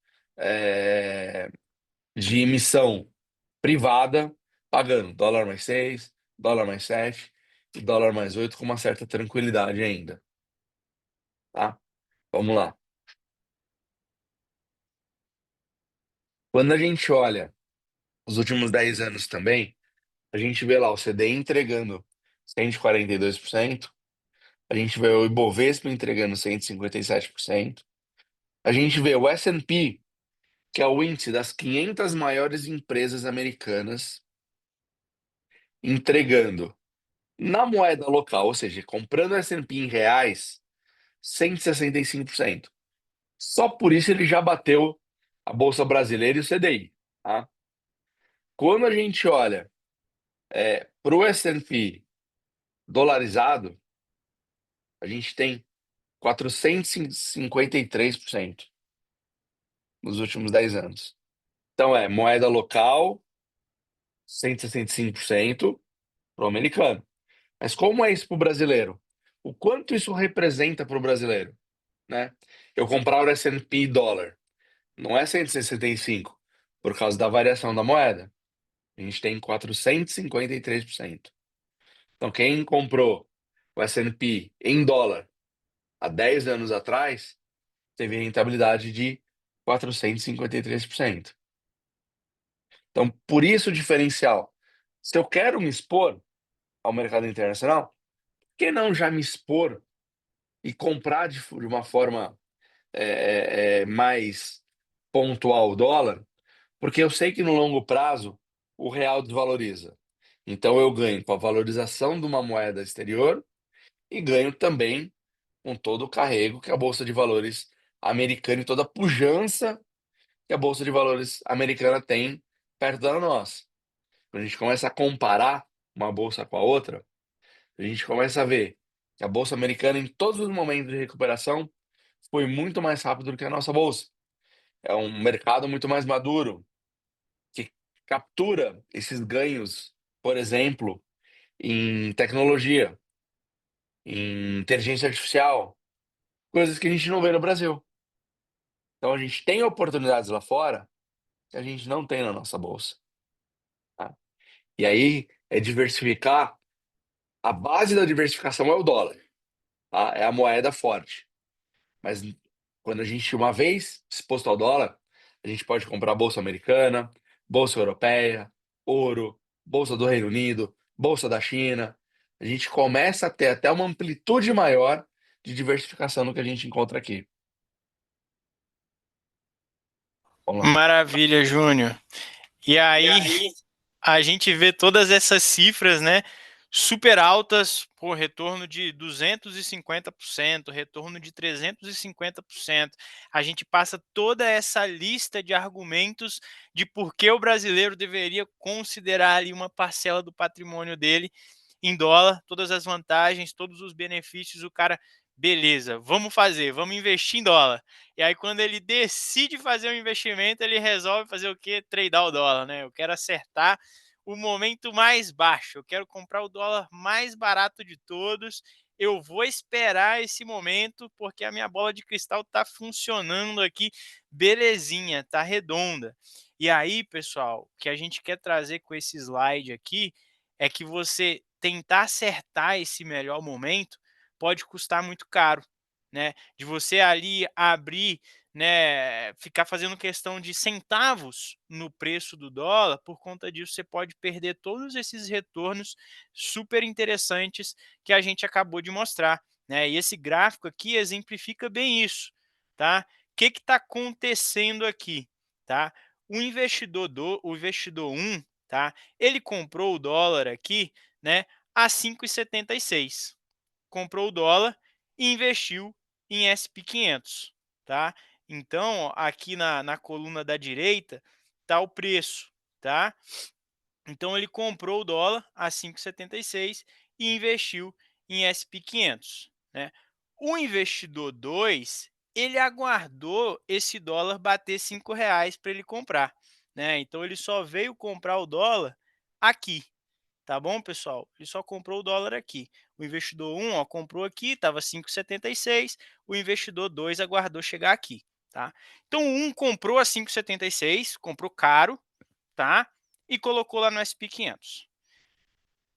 de emissão privada pagando dólar mais 6, dólar mais 7 e dólar mais 8 com uma certa tranquilidade ainda, tá? Vamos lá. Quando a gente olha os últimos 10 anos também, a gente vê lá o CDI entregando 142%, a gente vê o Ibovespa entregando 157%, a gente vê o S&P, que é o índice das 500 maiores empresas americanas, entregando na moeda local, ou seja, comprando o S&P em reais, 165%. Só por isso ele já bateu a Bolsa Brasileira e o CDI, tá? Quando a gente olha para o S&P dolarizado, a gente tem 453% nos últimos 10 anos. Então moeda local, 165% para o americano. Mas como é isso para o brasileiro? O quanto isso representa para o brasileiro, né? Eu comprar o S&P dólar, não é 165, por causa da variação da moeda. A gente tem 453%. Então, quem comprou o S&P em dólar há 10 anos atrás, teve rentabilidade de 453%. Então, por isso o diferencial. Se eu quero me expor ao mercado internacional, por que não já me expor e comprar de uma forma mais pontual o dólar? Porque eu sei que no longo prazo o real desvaloriza. Então eu ganho com a valorização de uma moeda exterior e ganho também com todo o carrego que a Bolsa de Valores americana e toda a pujança que a Bolsa de Valores americana tem perto da nossa. Quando a gente começa a comparar uma bolsa com a outra, a gente começa a ver que a Bolsa americana, em todos os momentos de recuperação, foi muito mais rápido do que a nossa bolsa. É um mercado muito mais maduro, que captura esses ganhos, por exemplo, em tecnologia, em inteligência artificial, coisas que a gente não vê no Brasil. Então a gente tem oportunidades lá fora que a gente não tem na nossa bolsa, tá? E aí é diversificar. A base da diversificação é o dólar, tá? É a moeda forte. Mas quando a gente, uma vez exposto ao dólar, a gente pode comprar bolsa americana, bolsa europeia, ouro, bolsa do Reino Unido, bolsa da China. A gente começa a ter até uma amplitude maior de diversificação no que a gente encontra aqui. Vamos lá. Maravilha, Júnior. E aí, a gente vê todas essas cifras, né, super altas, por retorno de 250%, retorno de 350%. A gente passa toda essa lista de argumentos de por que o brasileiro deveria considerar ali uma parcela do patrimônio dele em dólar, todas as vantagens, todos os benefícios, o cara, beleza, vamos fazer, vamos investir em dólar. E aí, quando ele decide fazer um investimento, ele resolve fazer o quê? Tradear o dólar, né? Eu quero acertar o momento mais baixo, eu quero comprar o dólar mais barato de todos, eu vou esperar esse momento, porque a minha bola de cristal está funcionando aqui, belezinha, tá redonda. E aí, pessoal, o que a gente quer trazer com esse slide aqui é que você tentar acertar esse melhor momento pode custar muito caro. né, de você ali abrir, né, ficar fazendo questão de centavos no preço do dólar, por conta disso você pode perder todos esses retornos super interessantes que a gente acabou de mostrar, né? E esse gráfico aqui exemplifica bem isso, tá? O que está acontecendo aqui, tá? O investidor um, tá? Ele comprou o dólar aqui, né, a 5,76. Comprou o dólar e investiu em SP500, tá? Então, ó, aqui na coluna da direita está o preço, tá? Então, ele comprou o dólar a 5,76 e investiu em SP500, né? O investidor 2, ele aguardou esse dólar bater R$ 5 para ele comprar, né? Então, ele só veio comprar o dólar aqui, tá bom, pessoal? Ele só comprou o dólar aqui. O investidor um, ó, comprou aqui, estava 5,76. O investidor 2 aguardou chegar aqui, tá? Então, o 1 comprou a 5,76, comprou caro, tá? E colocou lá no SP500.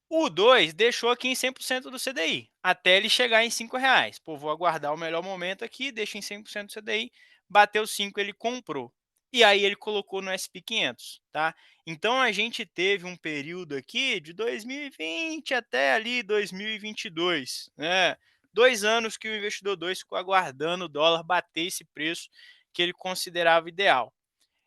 O 2 deixou aqui em 100% do CDI, até ele chegar em R$ 5. Pô, vou aguardar o melhor momento aqui, deixa em 100% do CDI, bateu 5, ele comprou. E aí ele colocou no SP500, tá? Então a gente teve um período aqui de 2020 até ali 2022, né? 2 anos que o investidor 2 ficou aguardando o dólar bater esse preço que ele considerava ideal.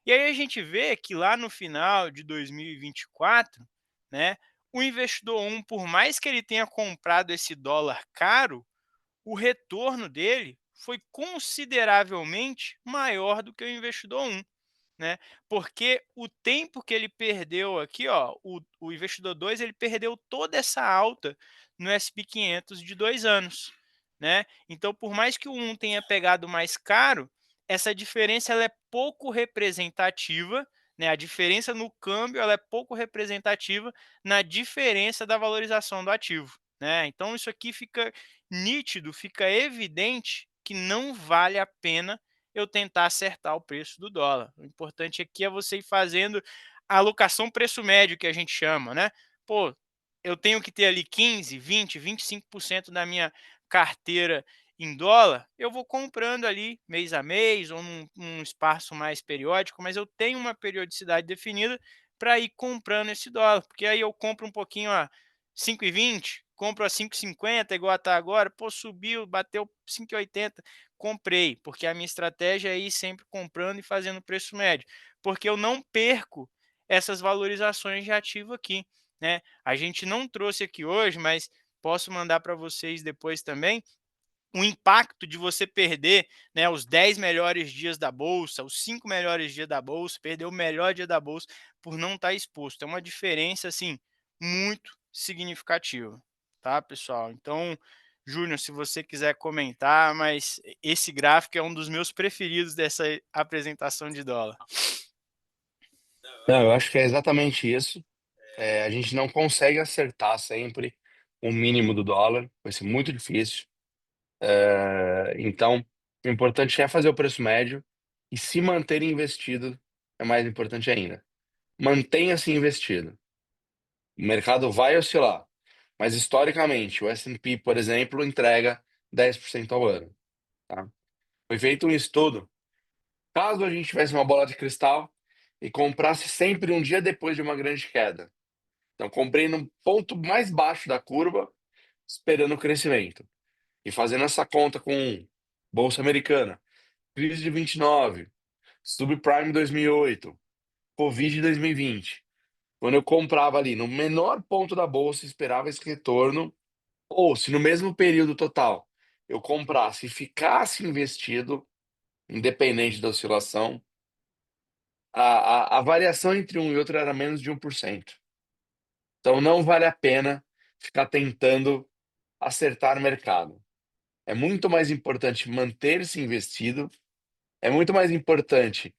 E aí a gente vê que lá no final de 2024, né, o investidor um, por mais que ele tenha comprado esse dólar caro, o retorno dele foi consideravelmente maior do que o investidor um, né? Porque o tempo que ele perdeu aqui, ó, o investidor 2 ele perdeu toda essa alta no SP500 de 2 anos, né? Então, por mais que o um tenha pegado mais caro, essa diferença ela é pouco representativa, né? A diferença no câmbio ela é pouco representativa na diferença da valorização do ativo, né? Então, isso aqui fica nítido, fica evidente que não vale a pena eu tentar acertar o preço do dólar. O importante aqui é você ir fazendo a alocação preço médio, que a gente chama, né? Pô, eu tenho que ter ali 15, 20, 25% da minha carteira em dólar, eu vou comprando ali mês a mês ou num espaço mais periódico, mas eu tenho uma periodicidade definida para ir comprando esse dólar, porque aí eu compro um pouquinho a 5,20, compro a 5,50, igual está agora, pô, subiu, bateu 5,80, comprei, porque a minha estratégia é ir sempre comprando e fazendo preço médio, porque eu não perco essas valorizações de ativo aqui, né? A gente não trouxe aqui hoje, mas posso mandar para vocês depois também o impacto de você perder, né, os 10 melhores dias da bolsa, os 5 melhores dias da bolsa, perder o melhor dia da bolsa por não estar exposto. É uma diferença assim muito significativa, tá, pessoal? Então, Júnior, se você quiser comentar, mas esse gráfico é um dos meus preferidos dessa apresentação de dólar. Não, eu acho que é exatamente isso. A gente não consegue acertar sempre o mínimo do dólar, vai ser muito difícil. Então, o importante é fazer o preço médio e se manter investido é mais importante ainda. Mantenha-se investido. O mercado vai oscilar, mas historicamente o S&P, por exemplo, entrega 10% ao ano, tá? Foi feito um estudo. Caso a gente tivesse uma bola de cristal e comprasse sempre um dia depois de uma grande queda. Então, comprei no ponto mais baixo da curva, esperando o crescimento. E fazendo essa conta com Bolsa Americana, crise de 29, subprime 2008, Covid 2020. Quando eu comprava ali no menor ponto da bolsa, esperava esse retorno, ou se no mesmo período total eu comprasse e ficasse investido, independente da oscilação, a variação entre um e outro era menos de 1%. Então não vale a pena ficar tentando acertar o mercado. É muito mais importante manter-se investido, é muito mais importante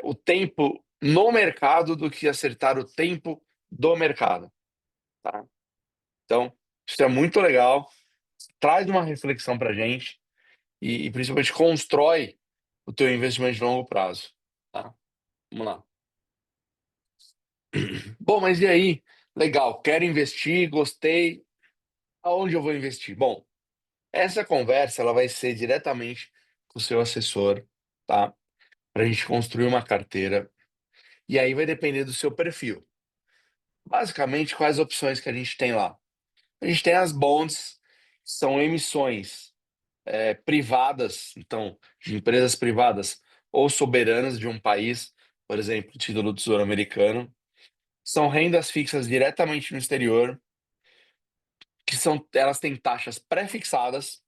o tempo no mercado do que acertar o tempo do mercado, tá? Então, isso é muito legal, traz uma reflexão para a gente e principalmente constrói o teu investimento de longo prazo, tá? Vamos lá. Bom, mas e aí? Legal, quero investir, gostei. Aonde eu vou investir? Bom, Essa conversa ela vai ser diretamente com o seu assessor, tá? Para a gente construir uma carteira. E aí vai depender do seu perfil. Basicamente, quais opções que a gente tem lá? A gente tem as bonds, que são emissões privadas, então, de empresas privadas ou soberanas de um país, por exemplo, título do Tesouro Americano. São rendas fixas diretamente no exterior, elas têm taxas pré-fixadas,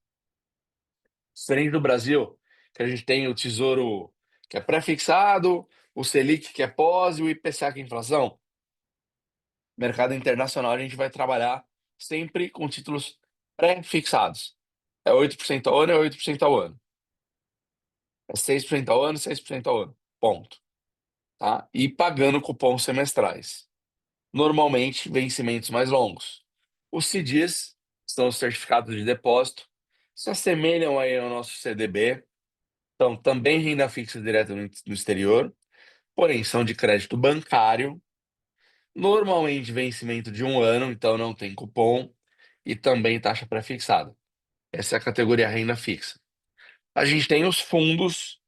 diferente do Brasil, que a gente tem o Tesouro que é pré-fixado, o Selic que é pós e o IPCA que é inflação. Mercado internacional a gente vai trabalhar sempre com títulos pré-fixados. É 8% ao ano, é 8% ao ano. É 6% ao ano, 6% ao ano. Ponto. Tá? E pagando cupons semestrais. Normalmente, vencimentos mais longos. Os CDs, são os certificados de depósito, se assemelham aí ao nosso CDB, então também renda fixa direta no exterior, porém são de crédito bancário, normalmente vencimento de 1 ano, então não tem cupom, e também taxa pré-fixada. Essa é a categoria renda fixa. A gente tem os fundos,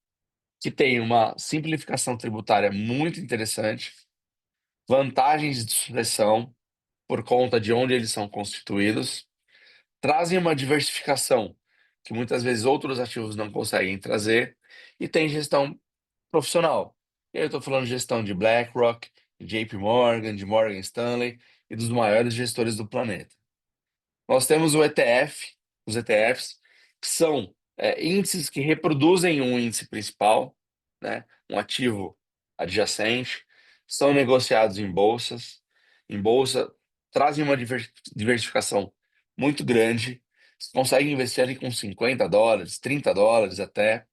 que tem uma simplificação tributária muito interessante, vantagens de sucessão por conta de onde eles são constituídos, trazem uma diversificação que muitas vezes outros ativos não conseguem trazer, e tem gestão profissional. E aí eu estou falando de gestão de BlackRock, de JP Morgan, de Morgan Stanley e dos maiores gestores do planeta. Nós temos o ETF, os ETFs, que são índices que reproduzem um índice principal, né, um ativo adjacente, são negociados em bolsa, trazem uma diversificação muito grande, você consegue investir ali com US$ 50, US$ 30 até.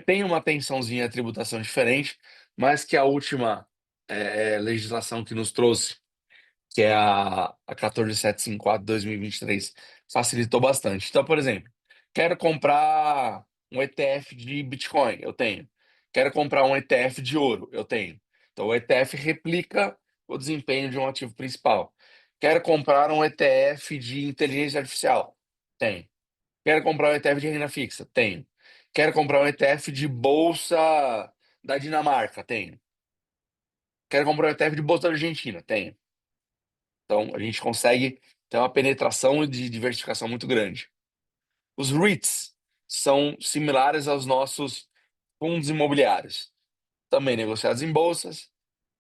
Tem uma tensãozinha a tributação diferente, mas que a última legislação que nos trouxe, que é a 14754/2023, facilitou bastante. Então, por exemplo, quero comprar um ETF de Bitcoin, eu tenho. Quero comprar um ETF de ouro, eu tenho. Então, o ETF replica o desempenho de um ativo principal. Quero comprar um ETF de inteligência artificial, tenho. Quero comprar um ETF de renda fixa, tenho. Quero comprar um ETF de bolsa da Dinamarca, tenho. Quero comprar um ETF de bolsa da Argentina, tenho. Então, a gente consegue ter uma penetração de diversificação muito grande. Os REITs são similares aos nossos fundos imobiliários, também negociados em bolsas,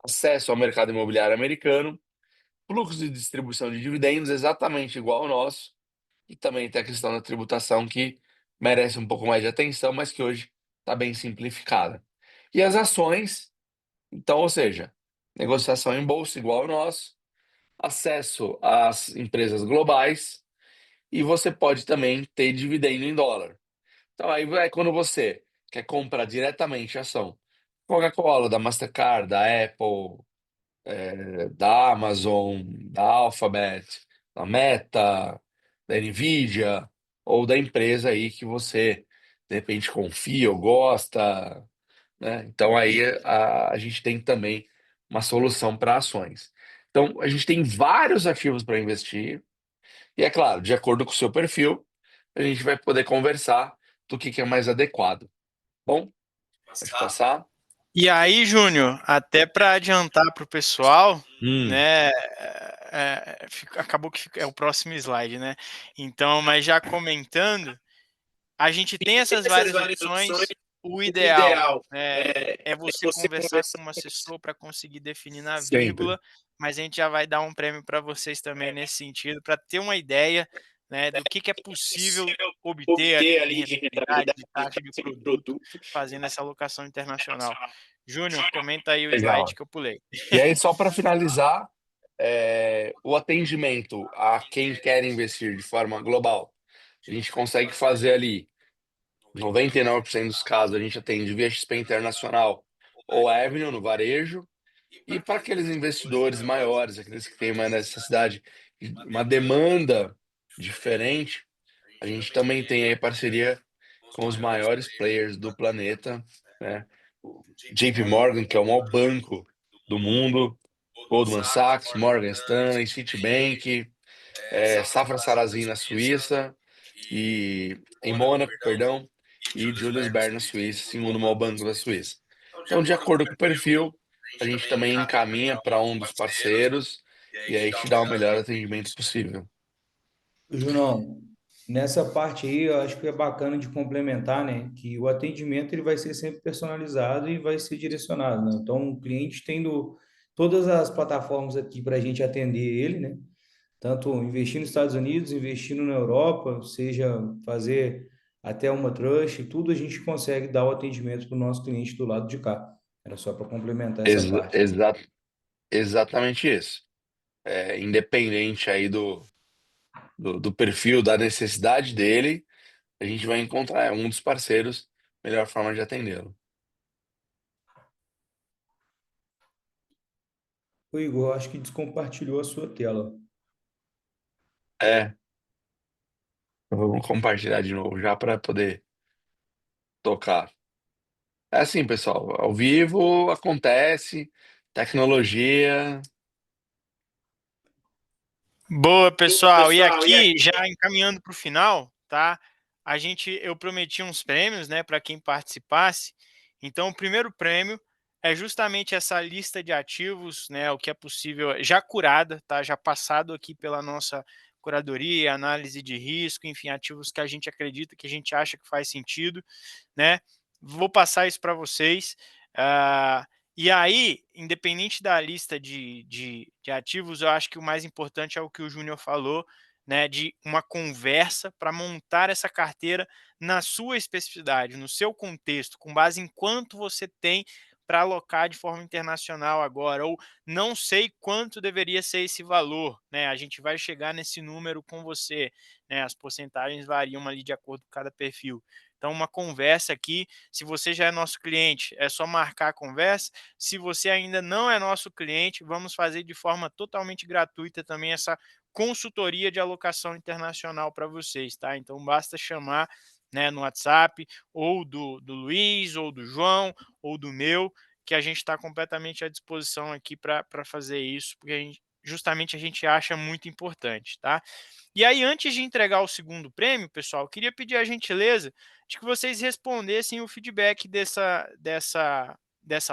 acesso ao mercado imobiliário americano, fluxo de distribuição de dividendos exatamente igual ao nosso, e também tem a questão da tributação que merece um pouco mais de atenção, mas que hoje está bem simplificada. E as ações, então, ou seja, negociação em bolsa igual ao nosso, acesso às empresas globais, e você pode também ter dividendo em dólar. Então aí é quando você quer comprar diretamente ação Coca-Cola, da Mastercard, da Apple, da Amazon, da Alphabet, da Meta, da Nvidia, ou da empresa aí que você de repente confia ou gosta, né? Então aí a gente tem também uma solução para ações. Então a gente tem vários ativos para investir, e é claro, de acordo com o seu perfil, a gente vai poder conversar do que é mais adequado. Bom, pode passar. E aí, Júnior, até para adiantar para o pessoal, Hum. né? Acabou que é o próximo slide, né? Então, mas já comentando, a gente tem essas várias opções. O ideal, né, é você conversar com um assessor para conseguir definir na Sempre. vírgula, mas a gente já vai dar um prêmio para vocês também nesse sentido, para ter uma ideia, né, do que é possível obter ali de rentabilidade, de taxa de produto, fazendo essa alocação internacional. Júnior, comenta aí o slide Legal. que eu pulei. E aí, só para finalizar, o atendimento a quem quer investir de forma global, a gente consegue fazer ali 99% dos casos, a gente atende via XP Internacional ou Avenue no varejo. E para aqueles investidores maiores, aqueles que têm uma necessidade, uma demanda diferente, a gente também tem aí parceria com os maiores players do planeta, né? O JP Morgan, que é o maior banco do mundo, Goldman Sachs, Morgan Stanley, Citibank. Safra Sarasin na Suíça, e em Mônaco, perdão, e Julius Baer na Suíça, segundo o maior banco da Suíça. Então, de acordo com o perfil, a gente também encaminha para um dos parceiros e aí te dá o melhor atendimento possível. Junão, nessa parte aí, eu acho que é bacana de complementar, né? Que o atendimento ele vai ser sempre personalizado e vai ser direcionado, né? Então, o cliente tendo todas as plataformas aqui para a gente atender ele, né? Tanto investir nos Estados Unidos, investindo na Europa, seja fazer até uma trust, tudo a gente consegue dar o atendimento para o nosso cliente do lado de cá. Era só para complementar essa Exa- parte. exa- Exatamente isso. Independente aí do perfil, da necessidade dele, a gente vai encontrar um dos parceiros, melhor forma de atendê-lo. O Igor, acho que descompartilhou a sua tela. É, vamos compartilhar de novo já para poder tocar. É assim, pessoal, ao vivo acontece, tecnologia. Boa, pessoal. E aqui, já encaminhando para o final, tá? Eu prometi uns prêmios, né, para quem participasse. Então, o primeiro prêmio é justamente essa lista de ativos, né, o que é possível, já curada, tá? Já passado aqui pela nossa curadoria, análise de risco, enfim, ativos que a gente acredita, que a gente acha que faz sentido, né? Vou passar isso para vocês. Ah, e aí, independente da lista de ativos, eu acho que o mais importante é o que o Júnior falou, né, de uma conversa para montar essa carteira na sua especificidade, no seu contexto, com base em quanto você tem para alocar de forma internacional agora, ou não sei quanto deveria ser esse valor, né? A gente vai chegar nesse número com você, né? As porcentagens variam ali de acordo com cada perfil. Então, uma conversa aqui, se você já é nosso cliente, é só marcar a conversa. Se você ainda não é nosso cliente, vamos fazer de forma totalmente gratuita também essa consultoria de alocação internacional para vocês, tá? Então, basta chamar, né, no WhatsApp, ou do Luiz, ou do João, ou do meu, que a gente está completamente à disposição aqui para fazer isso, porque justamente a gente acha muito importante, tá? E aí, antes de entregar o segundo prêmio, pessoal, eu queria pedir a gentileza de que vocês respondessem o feedback dessa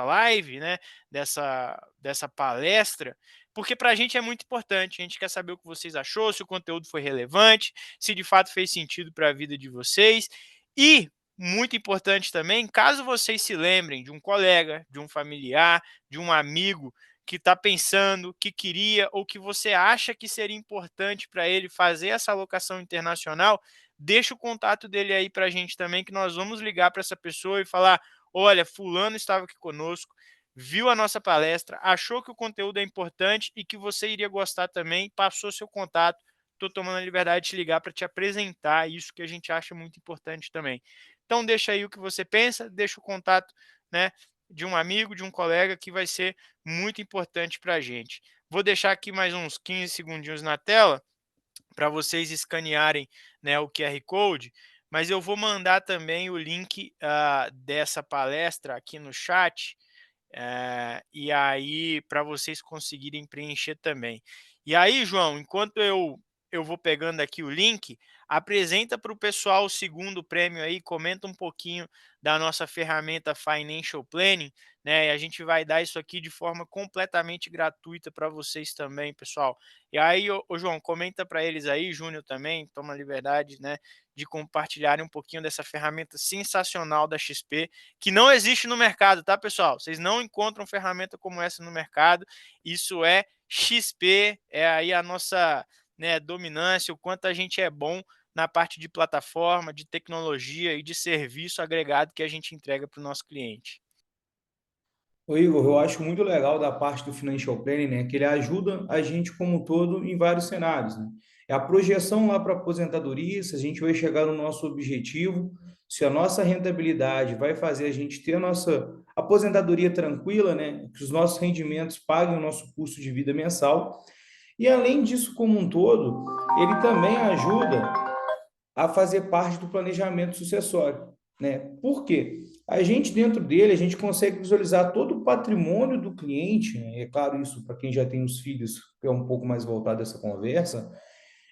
live, né? Dessa palestra, porque para a gente é muito importante. A gente quer saber o que vocês achou, se o conteúdo foi relevante, se de fato fez sentido para a vida de vocês. E, muito importante também, caso vocês se lembrem de um colega, de um familiar, de um amigo que está pensando, que queria ou que você acha que seria importante para ele fazer essa alocação internacional, deixa o contato dele aí para a gente também, que nós vamos ligar para essa pessoa e falar: olha, fulano estava aqui conosco, viu a nossa palestra, achou que o conteúdo é importante e que você iria gostar também, passou seu contato. Estou tomando a liberdade de te ligar para te apresentar isso que a gente acha muito importante também. Então, deixa aí o que você pensa, deixa o contato, né, de um amigo, de um colega, que vai ser muito importante para a gente. Vou deixar aqui mais uns 15 segundinhos na tela para vocês escanearem, né, o QR Code, mas eu vou mandar também o link dessa palestra aqui no chat, e aí para vocês conseguirem preencher também. E aí, João, enquanto eu vou pegando aqui o link, apresenta para o pessoal o segundo prêmio aí, comenta um pouquinho da nossa ferramenta Financial Planning, né? E a gente vai dar isso aqui de forma completamente gratuita para vocês também, pessoal. E aí, ô João, comenta para eles aí, Júnior também, toma a liberdade, né, de compartilharem um pouquinho dessa ferramenta sensacional da XP, que não existe no mercado, tá, pessoal? Vocês não encontram ferramenta como essa no mercado. Isso é XP, é aí a nossa, né, dominância, o quanto a gente é bom na parte de plataforma, de tecnologia e de serviço agregado que a gente entrega para o nosso cliente. Ô Igor, eu acho muito legal da parte do financial planning, né, que ele ajuda a gente como um todo em vários cenários, né? É a projeção lá para a aposentadoria, se a gente vai chegar no nosso objetivo, se a nossa rentabilidade vai fazer a gente ter a nossa aposentadoria tranquila, né, que os nossos rendimentos paguem o nosso custo de vida mensal. E além disso, como um todo, ele também ajuda a fazer parte do planejamento sucessório, né? Por quê? A gente, dentro dele, a gente consegue visualizar todo o patrimônio do cliente, né? É claro, isso para quem já tem os filhos, que é um pouco mais voltado a essa conversa,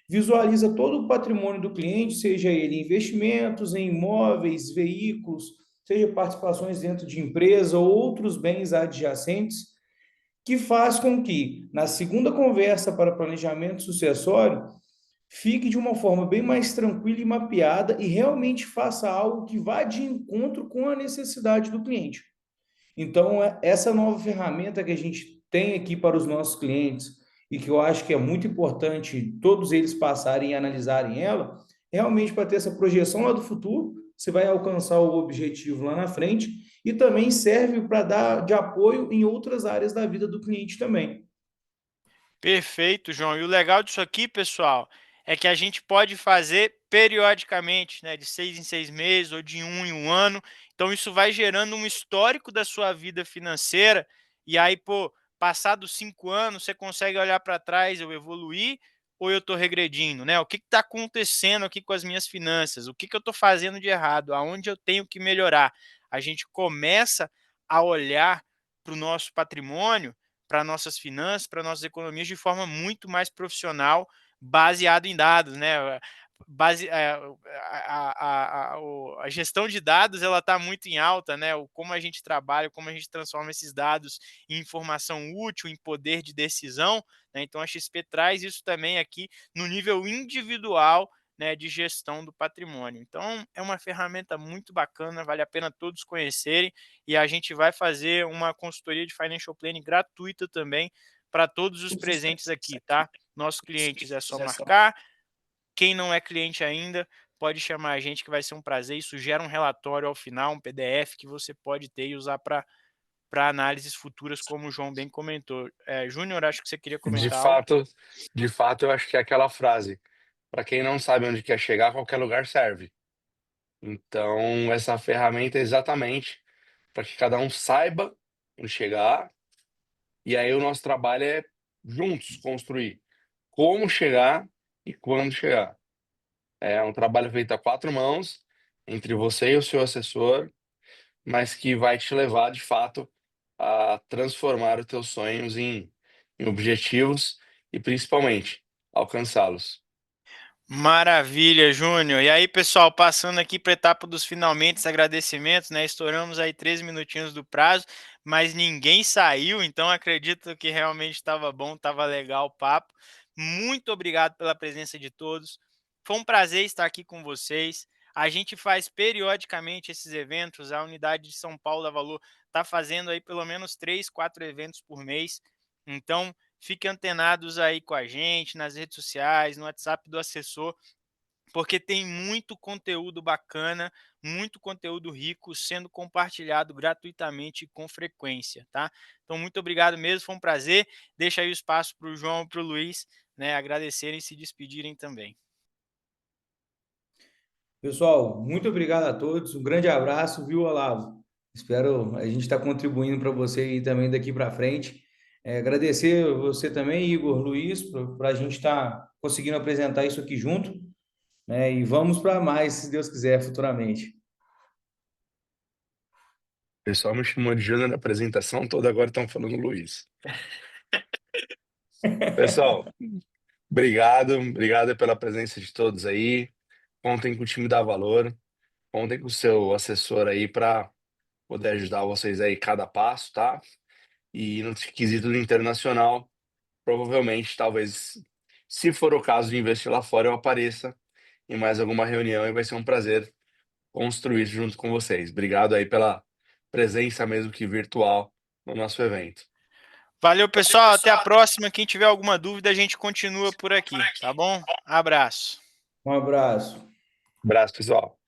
visualiza todo o patrimônio do cliente, seja ele investimentos em imóveis, veículos, seja participações dentro de empresa ou outros bens adjacentes, que faz com que, na segunda conversa para planejamento sucessório, fique de uma forma bem mais tranquila e mapeada e realmente faça algo que vá de encontro com a necessidade do cliente. Então, essa nova ferramenta que a gente tem aqui para os nossos clientes e que eu acho que é muito importante todos eles passarem e analisarem ela, realmente para ter essa projeção lá do futuro, você vai alcançar o objetivo lá na frente e também serve para dar de apoio em outras áreas da vida do cliente também. Perfeito, João. E o legal disso aqui, pessoal, é que a gente pode fazer periodicamente, né, de 6 em 6 meses ou de 1 em 1 ano. Então isso vai gerando um histórico da sua vida financeira e aí, pô, passados 5 anos, você consegue olhar para trás, eu evoluí ou eu estou regredindo, né? O que está acontecendo aqui com as minhas finanças? O que eu estou fazendo de errado? Aonde eu tenho que melhorar? A gente começa a olhar para o nosso patrimônio, para nossas finanças, para nossas economias de forma muito mais profissional, baseado em dados, né? A gestão de dados ela está muito em alta, né? Como a gente trabalha, como a gente transforma esses dados em informação útil, em poder de decisão, né? Então a XP traz isso também aqui no nível individual, né, de gestão do patrimônio. Então é uma ferramenta muito bacana, vale a pena todos conhecerem e a gente vai fazer uma consultoria de financial planning gratuita também para todos os presentes aqui, tá? Nossos clientes é só marcar. Quem não é cliente ainda, pode chamar a gente que vai ser um prazer. Isso gera um relatório ao final, um PDF que você pode ter e usar para análises futuras, como o João bem comentou. Júnior, acho que você queria De comentar algo. fato, de fato, eu acho que é aquela frase: para quem não sabe onde quer chegar, qualquer lugar serve. Então, essa ferramenta é exatamente para que cada um saiba onde chegar, e aí o nosso trabalho é juntos construir como chegar e quando chegar. É um trabalho feito a quatro mãos, entre você e o seu assessor, mas que vai te levar, de fato, a transformar os teus sonhos em objetivos e, principalmente, alcançá-los. Maravilha, Júnior. E aí, pessoal, passando aqui para a etapa dos finalmente, agradecimentos, né? Estouramos aí 13 minutinhos do prazo, mas ninguém saiu, então acredito que realmente estava bom, estava legal o papo. Muito obrigado pela presença de todos. Foi um prazer estar aqui com vocês. A gente faz periodicamente esses eventos, a unidade de São Paulo da Valor está fazendo aí pelo menos 3, 4 eventos por mês. Então, fiquem antenados aí com a gente nas redes sociais, no WhatsApp do assessor, porque tem muito conteúdo bacana, muito conteúdo rico sendo compartilhado gratuitamente e com frequência, tá? Então, muito obrigado mesmo, foi um prazer. Deixa aí o espaço para o João e para o Luiz, né, agradecerem e se despedirem também. Pessoal, muito obrigado a todos. Um grande abraço, viu, Olavo? Espero a gente estar contribuindo para você aí também daqui para frente. Agradecer você também, Igor, Luiz, para a gente estar conseguindo apresentar isso aqui junto, né? E vamos para mais, se Deus quiser, futuramente. O pessoal me chamou de Júnior na apresentação toda, agora estão falando Luiz. Pessoal, obrigado pela presença de todos aí. Contem com o time da Valor, contem com o seu assessor aí para poder ajudar vocês aí cada passo, tá? E no quesito do internacional, provavelmente, talvez, se for o caso de investir lá fora, eu apareça em mais alguma reunião e vai ser um prazer construir isso junto com vocês. Obrigado aí pela presença, mesmo que virtual, no nosso evento. Valeu, pessoal, até a próxima. Quem tiver alguma dúvida, a gente continua por aqui, tá bom? Abraço. Um abraço. Abraço, pessoal.